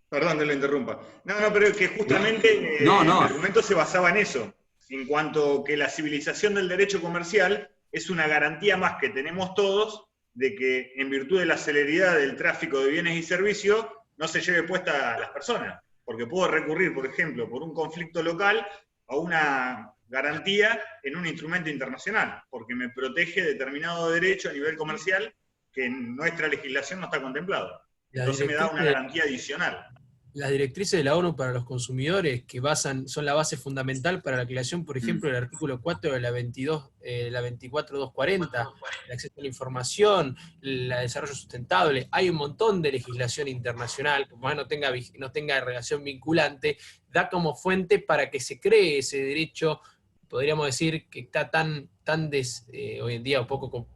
C: Perdón que lo interrumpa. No, pero es que justamente
A: mi
C: argumento se basaba en eso, en cuanto que la civilización del derecho comercial es una garantía más que tenemos todos de que en virtud de la celeridad del tráfico de bienes y servicios no se lleve puesta a las personas, porque puedo recurrir, por ejemplo, por un conflicto local a una garantía en un instrumento internacional, porque me protege determinado derecho a nivel comercial que en nuestra legislación no está contemplado. Entonces me da una garantía adicional.
B: Las directrices de la ONU para los consumidores, que son la base fundamental para la creación, por ejemplo, del artículo 4 de la 24240, el acceso a la información, el desarrollo sustentable. Hay un montón de legislación internacional, como no tenga relación vinculante, da como fuente para que se cree ese derecho, podríamos decir que está hoy en día un poco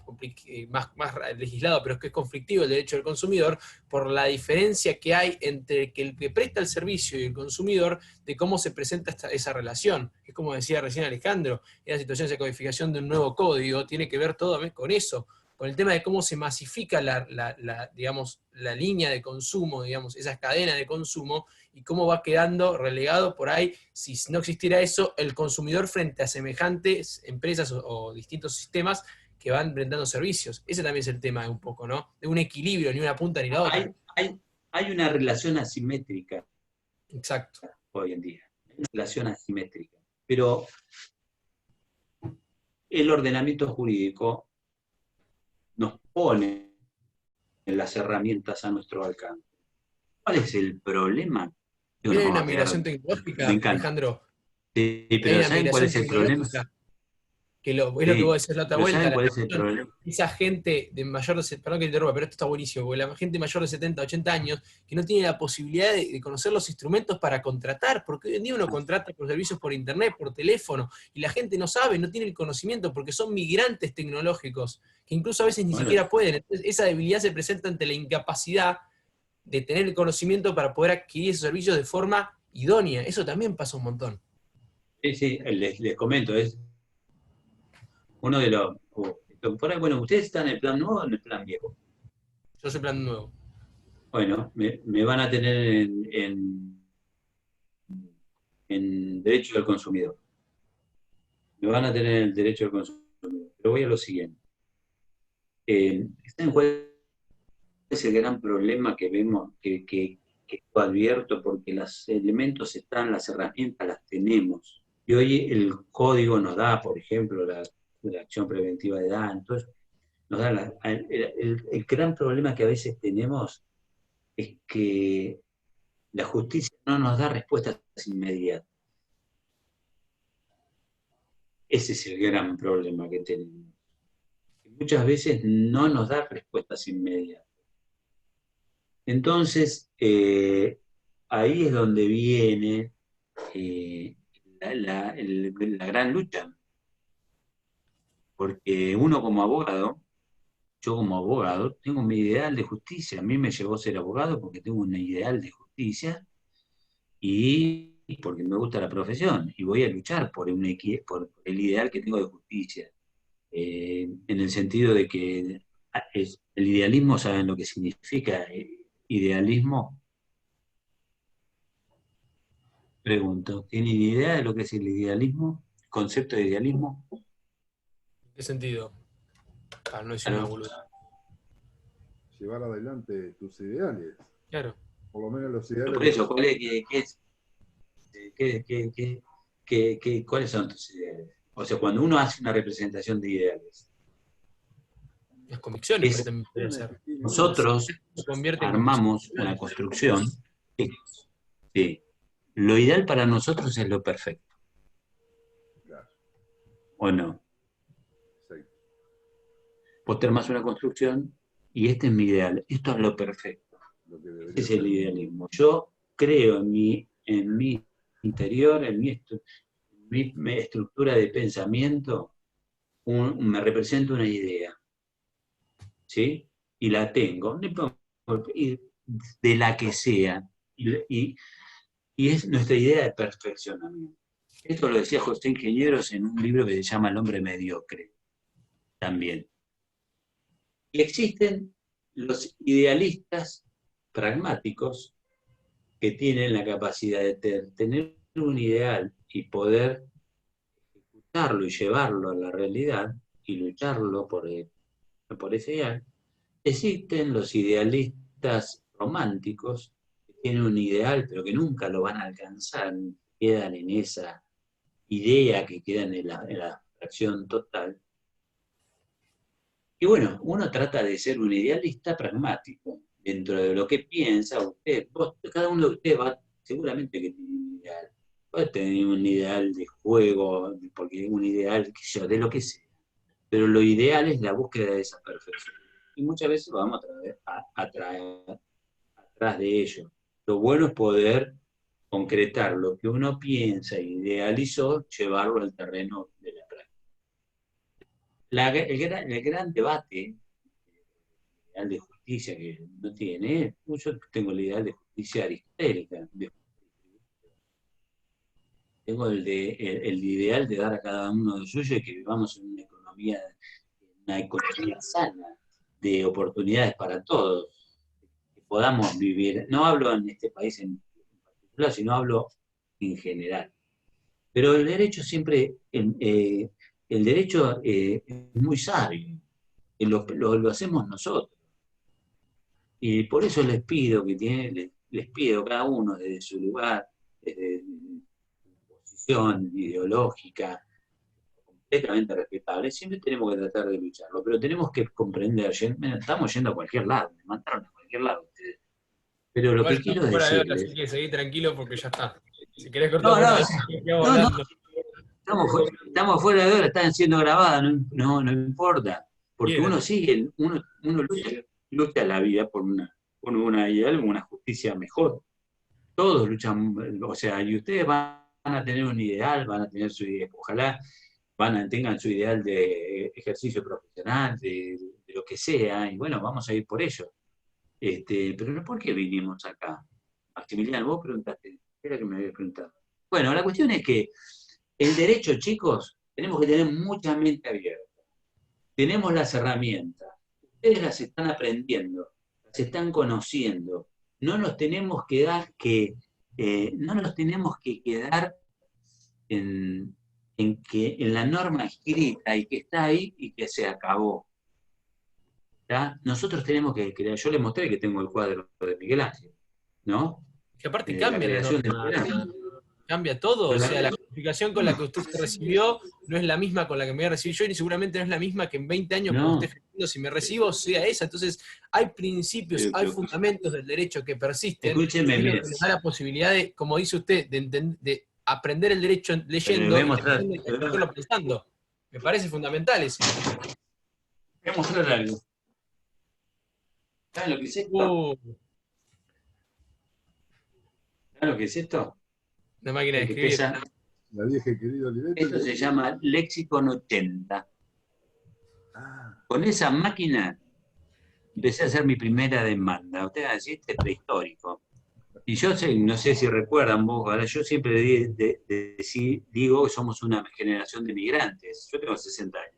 B: más legislado, pero es que es conflictivo el derecho del consumidor por la diferencia que hay entre el que presta el servicio y el consumidor de cómo se presenta esa relación. Es como decía recién Alejandro, en la situación de codificación de un nuevo código, tiene que ver todo con eso, con el tema de cómo se masifica digamos, la línea de consumo, digamos, esas cadenas de consumo, y cómo va quedando relegado por ahí, si no existiera eso, el consumidor frente a semejantes empresas o distintos sistemas que van brindando servicios. Ese también es el tema un poco, ¿no? De un equilibrio, ni una punta ni la otra.
A: Hay una relación asimétrica.
B: Exacto.
A: Hoy en día. Una relación asimétrica. Pero el ordenamiento jurídico nos pone las herramientas a nuestro alcance. ¿Cuál es el problema?
B: Hay una migración tecnológica, Alejandro.
A: Sí, pero ¿saben cuál es el problema?
B: Que es lo que vos decís la otra vuelta.
A: ¿Cuál es el problema?
B: Esa gente de mayor de, perdón que te interrumpa, pero esto está buenísimo, porque la gente mayor de 70, 80 años, que no tiene la posibilidad de conocer los instrumentos para contratar, porque hoy en día uno contrata por servicios por internet, por teléfono, y la gente no sabe, no tiene el conocimiento, porque son migrantes tecnológicos, que incluso a veces ni siquiera pueden. Entonces, esa debilidad se presenta ante la incapacidad de tener el conocimiento para poder adquirir esos servicios de forma idónea. Eso también pasa un montón.
A: Sí, les comento, es uno de los... Bueno, ¿ustedes están en el plan nuevo o en el plan viejo?
B: Yo soy plan nuevo.
A: Bueno, me van a tener en derecho del consumidor. Me van a tener el derecho del consumidor. Pero voy a lo siguiente. ¿Saben cuál es el gran problema que vemos, que yo advierto? Porque los elementos están, las herramientas las tenemos. Y hoy el código nos da, por ejemplo, la acción preventiva de daño. Entonces, nos da el gran problema que a veces tenemos es que la justicia no nos da respuestas inmediatas. Ese es el gran problema que tenemos. Muchas veces no nos da respuestas inmediatas. Entonces, ahí es donde viene la gran lucha. Porque uno como abogado, yo como abogado, tengo mi ideal de justicia. A mí me llevó a ser abogado porque tengo un ideal de justicia y porque me gusta la profesión. Y voy a luchar por el ideal que tengo de justicia. En el sentido de que el idealismo, ¿saben lo que significa idealismo? Pregunto, ¿tienen idea de lo que es el idealismo? ¿El concepto de idealismo?
B: ¿En qué sentido? Para no decir una boluda.
E: Llevar adelante tus ideales.
B: Claro.
E: Por lo menos los ideales.
A: Por eso, ¿cuáles son tus ideales? O sea, cuando uno hace una representación de ideales,
B: Las convicciones
A: Es-
B: pero también pueden ser.
A: Nosotros
B: Se convierte en
A: armamos
B: convicción.
A: una construcción. Sí, sí. Lo ideal para nosotros es lo perfecto,
E: Claro,
A: ¿o no?
E: exacto.
A: Vos te armás una construcción y este es mi ideal, esto es lo perfecto.
E: Lo que
A: Ese
E: debería
A: es el
E: ser.
A: idealismo. Yo creo en mi interior, mi estructura de pensamiento, me representa una idea, ¿sí? Y la tengo, y de la que sea, y es nuestra idea de perfeccionamiento. Esto lo decía José Ingenieros en un libro que se llama El hombre mediocre, también. Y existen los idealistas pragmáticos que tienen la capacidad de tener un ideal y poder ejecutarlo y llevarlo a la realidad y lucharlo por ese ideal. Existen los idealistas románticos que tienen un ideal pero que nunca lo van a alcanzar, quedan en esa idea que quedan en la abstracción total. Y bueno, uno trata de ser un idealista pragmático dentro de lo que piensa usted. Cada uno de ustedes va seguramente que tiene un ideal. Puede tener un ideal de juego, porque un ideal, qué sé yo, de lo que sea. Pero lo ideal es la búsqueda de esa perfección. Y muchas veces lo vamos a traer atrás de ello. Lo bueno es poder concretar lo que uno piensa e idealizó, llevarlo al terreno de la práctica. El gran debate, el ideal de justicia que no tiene, yo tengo el ideal de justicia aristotélica, tengo el ideal de dar a cada uno de suyo y que vivamos en una economía sana, de oportunidades para todos, que podamos vivir, no hablo en este país en particular, sino hablo en general. Pero el derecho siempre, el derecho es muy sabio, y lo hacemos nosotros. Y por eso les pido les pido cada uno desde su lugar, desde su posición ideológica, completamente respetable, siempre tenemos que tratar de lucharlo, pero tenemos que comprender, estamos yendo a cualquier lado, me mandaron a cualquier lado ustedes. Pero lo
B: Igual
A: que
B: estamos
A: quiero
B: fuera de hora, así
A: decirles,
B: que seguí tranquilo porque ya está. Si querés
A: no,
B: cortamos
A: no,
B: una vez, quedamos
A: no, no,
B: hablando.
A: estamos fuera de hora, están siendo grabadas, no importa, porque
B: Quieran.
A: uno sigue, uno lucha la vida por una ideal, una justicia mejor. Todos luchan, o sea, y ustedes van a tener un ideal, van a tener su ideal, ojalá tengan su ideal de ejercicio profesional, de lo que sea, y bueno, vamos a ir por ello. Pero ¿por qué vinimos acá? Maximiliano, vos preguntaste, era que me habías preguntado. Bueno, la cuestión es que el derecho, chicos, tenemos que tener mucha mente abierta. Tenemos las herramientas, ustedes las están aprendiendo, las están conociendo. No nos tenemos que no nos tenemos que quedar en, en la norma escrita y que está ahí y que se acabó. ¿Ya? Nosotros tenemos que crear, yo les mostré que tengo el cuadro de Miguel Ángel, ¿no?
B: Que aparte
A: La
B: cambia la
A: creación de
B: norma,
A: Miguel Ángel.
B: cambia todo. O
A: Pero
B: sea, la calificación con la que usted se recibió no es la misma con la que me voy a recibir yo y seguramente no es la misma que en 20 años cuando
A: no,
B: esté ejerciendo, si me recibo, sea esa. Entonces, hay principios, hay fundamentos del derecho que persisten
A: escúcheme,
B: y es lo
A: mire,
B: que nos da la posibilidad de, como dice usted, de aprender el derecho
A: pero le
B: leyendo
A: voy a
B: y
A: mostrar,
B: también de aprenderlo pensando. Me parece fundamental eso.
A: voy a mostrar algo. ¿Saben lo que es esto? ¿Saben lo que es esto?
B: Una máquina de
A: El que
B: escribir.
A: pesa.
E: La vieja y querida Olivetti.
A: Esto se llama Lexicon 80.
E: Ah,
A: Con esa máquina empecé a hacer mi primera demanda. Ustedes van a decir, este es prehistórico. Y yo no sé si recuerdan vos, ahora yo siempre digo que somos una generación de migrantes. Yo tengo 60 años.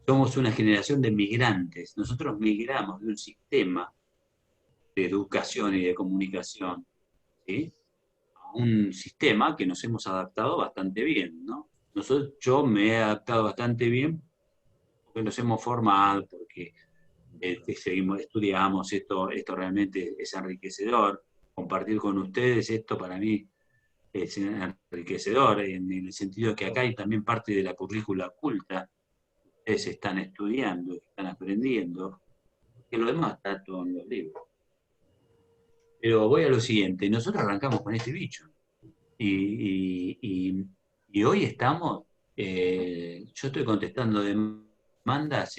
A: Somos una generación de migrantes. Nosotros migramos de un sistema de educación y de comunicación, ¿sí? A un sistema que nos hemos adaptado bastante bien, ¿no? Yo me he adaptado bastante bien porque nos hemos formado, porque estudiamos, esto realmente es enriquecedor. Compartir con ustedes esto para mí es enriquecedor, en el sentido que acá hay también parte de la currícula oculta. ustedes están estudiando, están aprendiendo, que lo demás está todo en los libros. Pero voy a lo siguiente, nosotros arrancamos con este bicho. Y hoy estamos, yo estoy contestando demandas,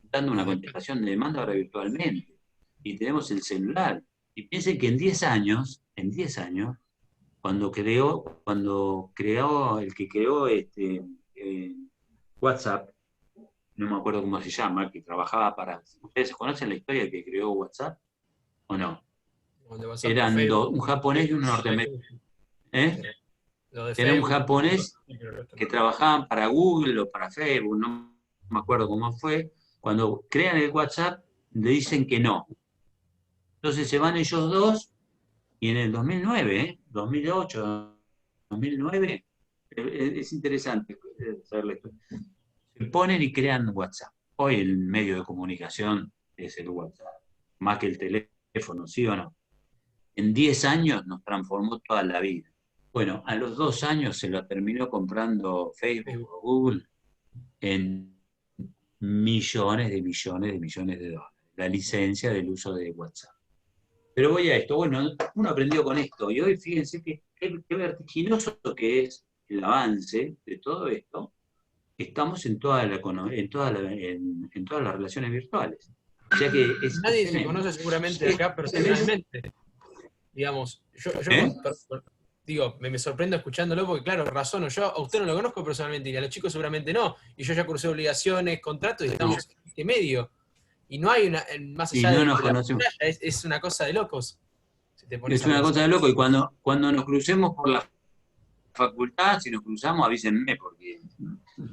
A: dando una contestación de demanda ahora virtualmente. Y tenemos el celular. Y piensen que en 10 años, cuando creó el que creó WhatsApp, no me acuerdo cómo se llama, que trabajaba para... ¿Ustedes conocen la historia del que creó WhatsApp o no? Eran un japonés y un norteamericano. Era un japonés que trabajaban para Google o para Facebook, no me acuerdo cómo fue. Cuando crean el WhatsApp, le dicen que no. Entonces se van ellos dos y en el 2009, 2008, 2009, es interesante saberlo esto. Se ponen y crean WhatsApp. Hoy el medio de comunicación es el WhatsApp, más que el teléfono, ¿sí o no? En 10 años nos transformó toda la vida. Bueno, a los 2 años se lo terminó comprando Facebook o Google en millones de dólares, la licencia del uso de WhatsApp. Pero voy a esto, bueno, uno aprendió con esto, y hoy fíjense qué vertiginoso que es el avance de todo esto. Estamos en todas las relaciones virtuales. O sea que
B: nadie se conoce seguramente acá personalmente. Digamos, digo, me sorprendo escuchándolo porque, claro, razono, yo a usted no lo conozco personalmente y a los chicos seguramente no, y yo ya cursé obligaciones, contratos y estamos en este medio. Y no hay una, más allá de la pantalla, es una cosa de locos.
A: Es una cosa de loco, y cuando nos crucemos por la facultad, si nos cruzamos, avísenme,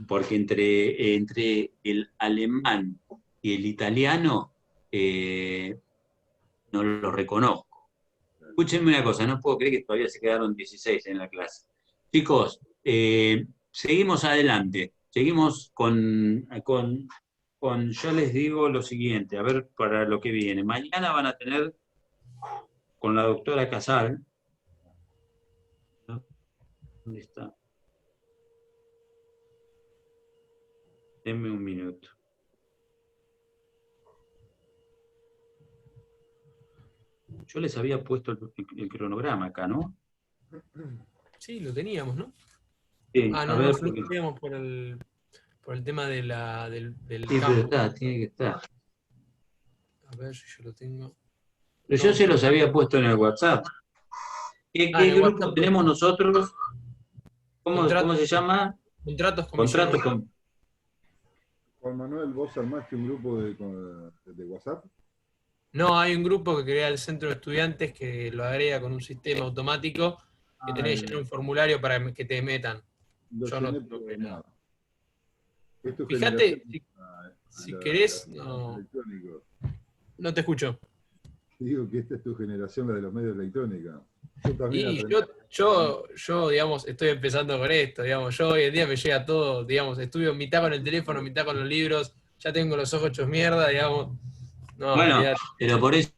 A: porque entre el alemán y el italiano no lo reconozco. Escúchenme una cosa, no puedo creer que todavía se quedaron 16 en la clase. Chicos, seguimos adelante, seguimos con, yo les digo lo siguiente, a ver para lo que viene. Mañana van a tener con la doctora Casal. ¿Dónde está? Denme un minuto. Yo les había puesto el cronograma acá, ¿no?
B: Sí, lo teníamos, ¿no?
A: Sí,
B: no,
A: ver,
B: lo teníamos por el tema del
A: sí,
B: campo.
A: Pero tiene que estar.
B: A ver si yo lo tengo.
A: Pero yo se los había puesto en el WhatsApp. ¿Qué grupo WhatsApp tenemos nosotros? ¿Cómo se llama?
B: Contratos
A: con...
E: Juan Manuel, ¿vos armaste un grupo de WhatsApp?
B: No, hay un grupo que crea el centro de estudiantes que lo agrega con un sistema automático que tenés que llenar un formulario para que te metan. Yo no tengo nada. Fíjate, si querés, no te escucho.
E: Digo que esta es tu generación, la de los medios electrónicos.
B: Yo, digamos, estoy empezando con esto, digamos, yo hoy en día me llega todo, digamos, estudio mitad con el teléfono, mitad con los libros, ya tengo los ojos hechos mierda, digamos. No,
A: bueno, pero por eso,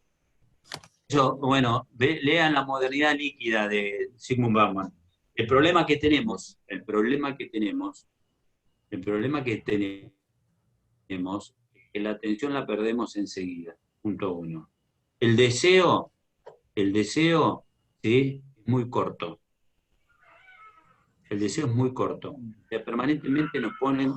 A: bueno, lean La modernidad líquida de Zygmunt Bauman. El problema que tenemos es que la atención la perdemos enseguida, punto 1. El deseo, ¿sí? Es muy corto. El deseo es muy corto. O sea, permanentemente nos ponen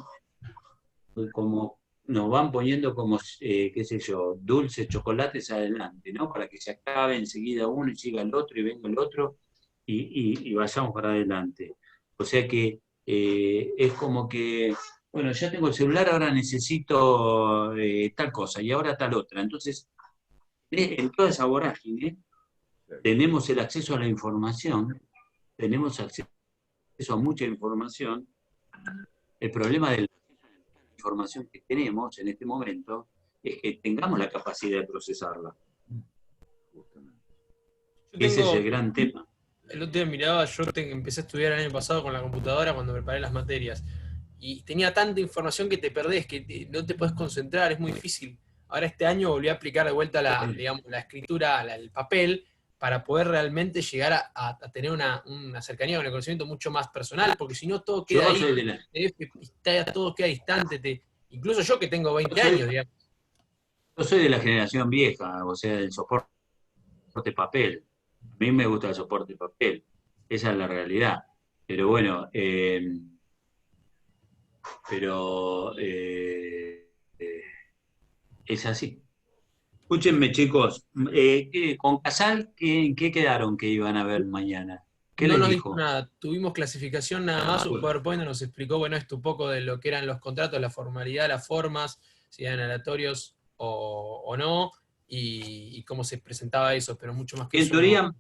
A: como, nos van poniendo como, qué sé yo, dulces, chocolates adelante, ¿no? Para que se acabe enseguida uno y siga el otro y venga el otro y vayamos para adelante. O sea que es como que, bueno, ya tengo el celular, ahora necesito tal cosa y ahora tal otra. Entonces, en toda esa vorágine tenemos el acceso a la información, tenemos acceso a mucha información. El problema de la información que tenemos en este momento es que tengamos la capacidad de procesarla. Ese es el gran tema.
B: El otro día miraba, empecé a estudiar el año pasado con la computadora cuando preparé las materias, y tenía tanta información que te perdés, que no te puedes concentrar, es muy difícil. Ahora este año volví a aplicar de vuelta la escritura, el papel, para poder realmente llegar a tener una cercanía con el conocimiento mucho más personal, porque si no todo queda ahí, todo queda distante, incluso yo que tengo 20 años, digamos.
A: Yo soy de la generación vieja, o sea, del soporte papel. A mí me gusta el soporte papel, esa es la realidad. Pero bueno, es así. Escúchenme, chicos, con Casal, ¿en qué quedaron que iban a ver mañana? ¿Qué
B: No
A: les
B: nos
A: dijo?
B: dijo nada, tuvimos clasificación nada más, su PowerPoint nos explicó, bueno, esto un poco de lo que eran los contratos, la formalidad, las formas, si eran aleatorios o no, y cómo se presentaba eso, pero mucho más que
A: En
B: eso
A: teoría,
B: no.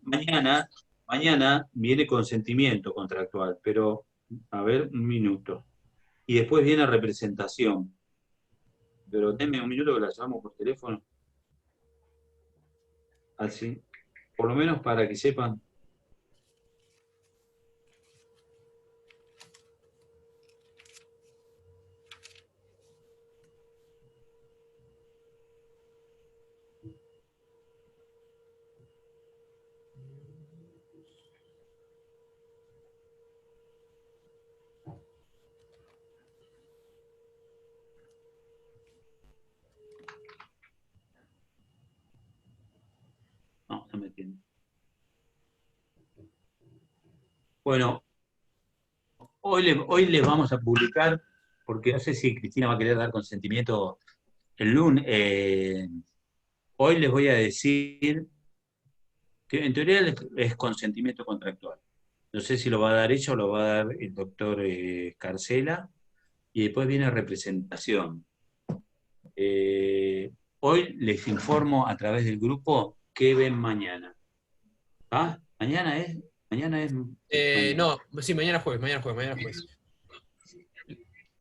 A: mañana viene consentimiento contractual, pero, a ver, un minuto. Y después viene representación. Pero denme un minuto que la llamamos por teléfono. Así, por lo menos para que sepan. No, no me entiendo. Bueno, hoy les vamos a publicar, porque no sé si Cristina va a querer dar consentimiento el lunes. Hoy les voy a decir que en teoría es consentimiento contractual. No sé si lo va a dar ella o lo va a dar el doctor Carcela, y después viene representación. Hoy les informo a través del grupo qué ven mañana. ¿Ah? Mañana es.
B: No, sí, mañana jueves.
A: Bueno,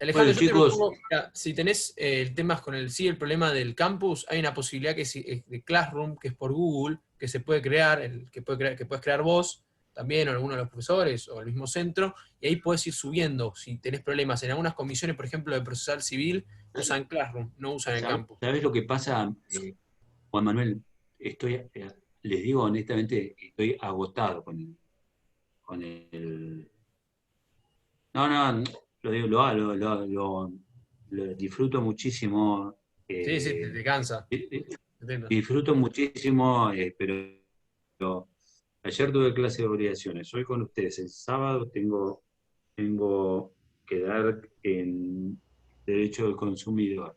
B: Alejandro, yo te
A: chicos,
B: propongo, mira, si tenés temas con el problema del campus, hay una posibilidad que es de Classroom, que es por Google, que se puede crear, que puedes crear vos también, o alguno de los profesores, o el mismo centro, y ahí podés ir subiendo, si tenés problemas. En algunas comisiones, por ejemplo, de procesal civil, usan Classroom, no usan el campus.
A: ¿Sabés lo que pasa, Juan Manuel? Les digo honestamente, estoy agotado con el. No, lo digo, lo disfruto muchísimo.
B: Sí, te cansa. Entiendo.
A: Disfruto muchísimo, pero ayer tuve clase de obligaciones, hoy con ustedes. El sábado tengo que dar en Derecho del Consumidor.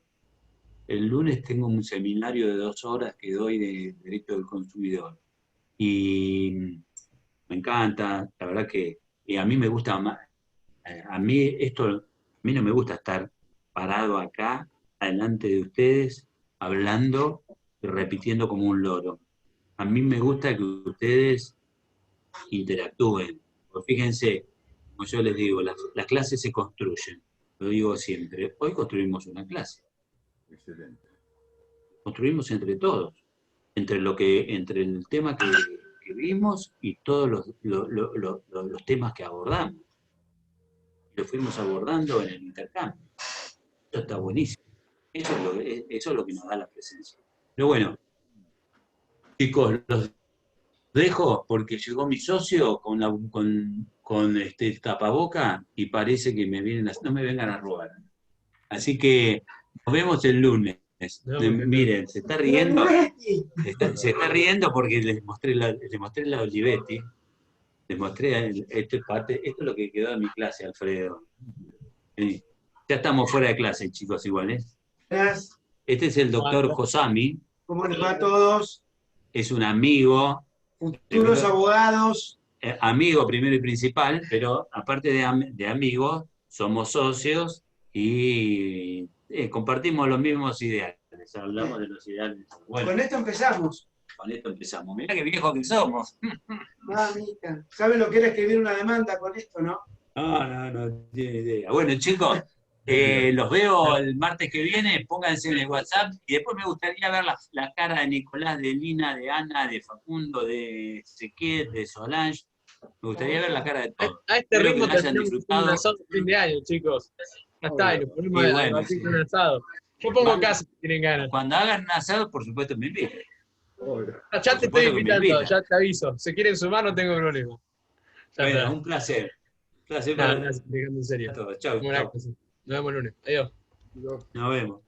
A: El lunes tengo un seminario de 2 horas que doy de Derecho del Consumidor. Y me encanta, la verdad que a mí me gusta más. A mí no me gusta estar parado acá, delante de ustedes, hablando y repitiendo como un loro. A mí me gusta que ustedes interactúen. Porque fíjense, como yo les digo, las clases se construyen. Lo digo siempre. Hoy construimos una clase.
E: Excelente.
A: Construimos entre todos. Entre el tema que vimos y todos los temas que abordamos. Lo fuimos abordando en el intercambio. Eso está buenísimo. Eso es lo que nos da la presencia. Pero bueno, chicos, los dejo porque llegó mi socio con este tapaboca y parece que no me vengan a robar. Así que nos vemos el lunes. Miren, se está riendo. Se está riendo porque les mostré la Olivetti. Les mostré esto es lo que quedó de mi clase, Alfredo. Ya estamos fuera de clase, chicos, igual, ¿eh?
F: Gracias.
A: Este es el doctor Josami.
F: ¿Cómo les va a todos?
A: Es un amigo.
F: Futuros abogados.
A: Amigo primero y principal, pero aparte de amigos, somos socios y compartimos los mismos ideales. Hablamos de los ideales. Bueno,
F: Con esto empezamos.
A: con esto empezamos. Mirá qué viejos que somos.
F: Mamita. ¿Saben lo que era escribir una demanda con esto, no?
A: No tiene idea. Bueno, chicos, los veo el martes que viene, pónganse en el WhatsApp y después me gustaría ver la cara de Nicolás, de Lina, de Ana, de Facundo, de Ezequiel, de Solange. Me gustaría ver la cara de todos.
B: A este
A: Espero
B: ritmo
A: que lo hayan
B: terminamos
A: disfrutado.
B: un asado de fin de año, chicos. Ya está, y nos ponemos
A: Y
B: a
A: bueno,
B: debatir
A: sí.
B: con un asado. Yo pongo casa si tienen ganas.
A: Cuando hagan un asado, por supuesto, me invitan.
E: Obvio.
B: Ya
A: Por
B: te estoy
A: supuesto que me
B: invitando,
A: invitan.
B: ya te aviso. Si quieren sumar, no tengo problema. Ya
A: Bueno,
B: está.
A: un placer. Placer
B: Nada,
A: para
B: gracias, dejando en serio.
A: todos. Chau,
B: Buena
A: chau.
B: cosa. Nos vemos el lunes. Adiós.
E: Yo-
A: Nos vemos.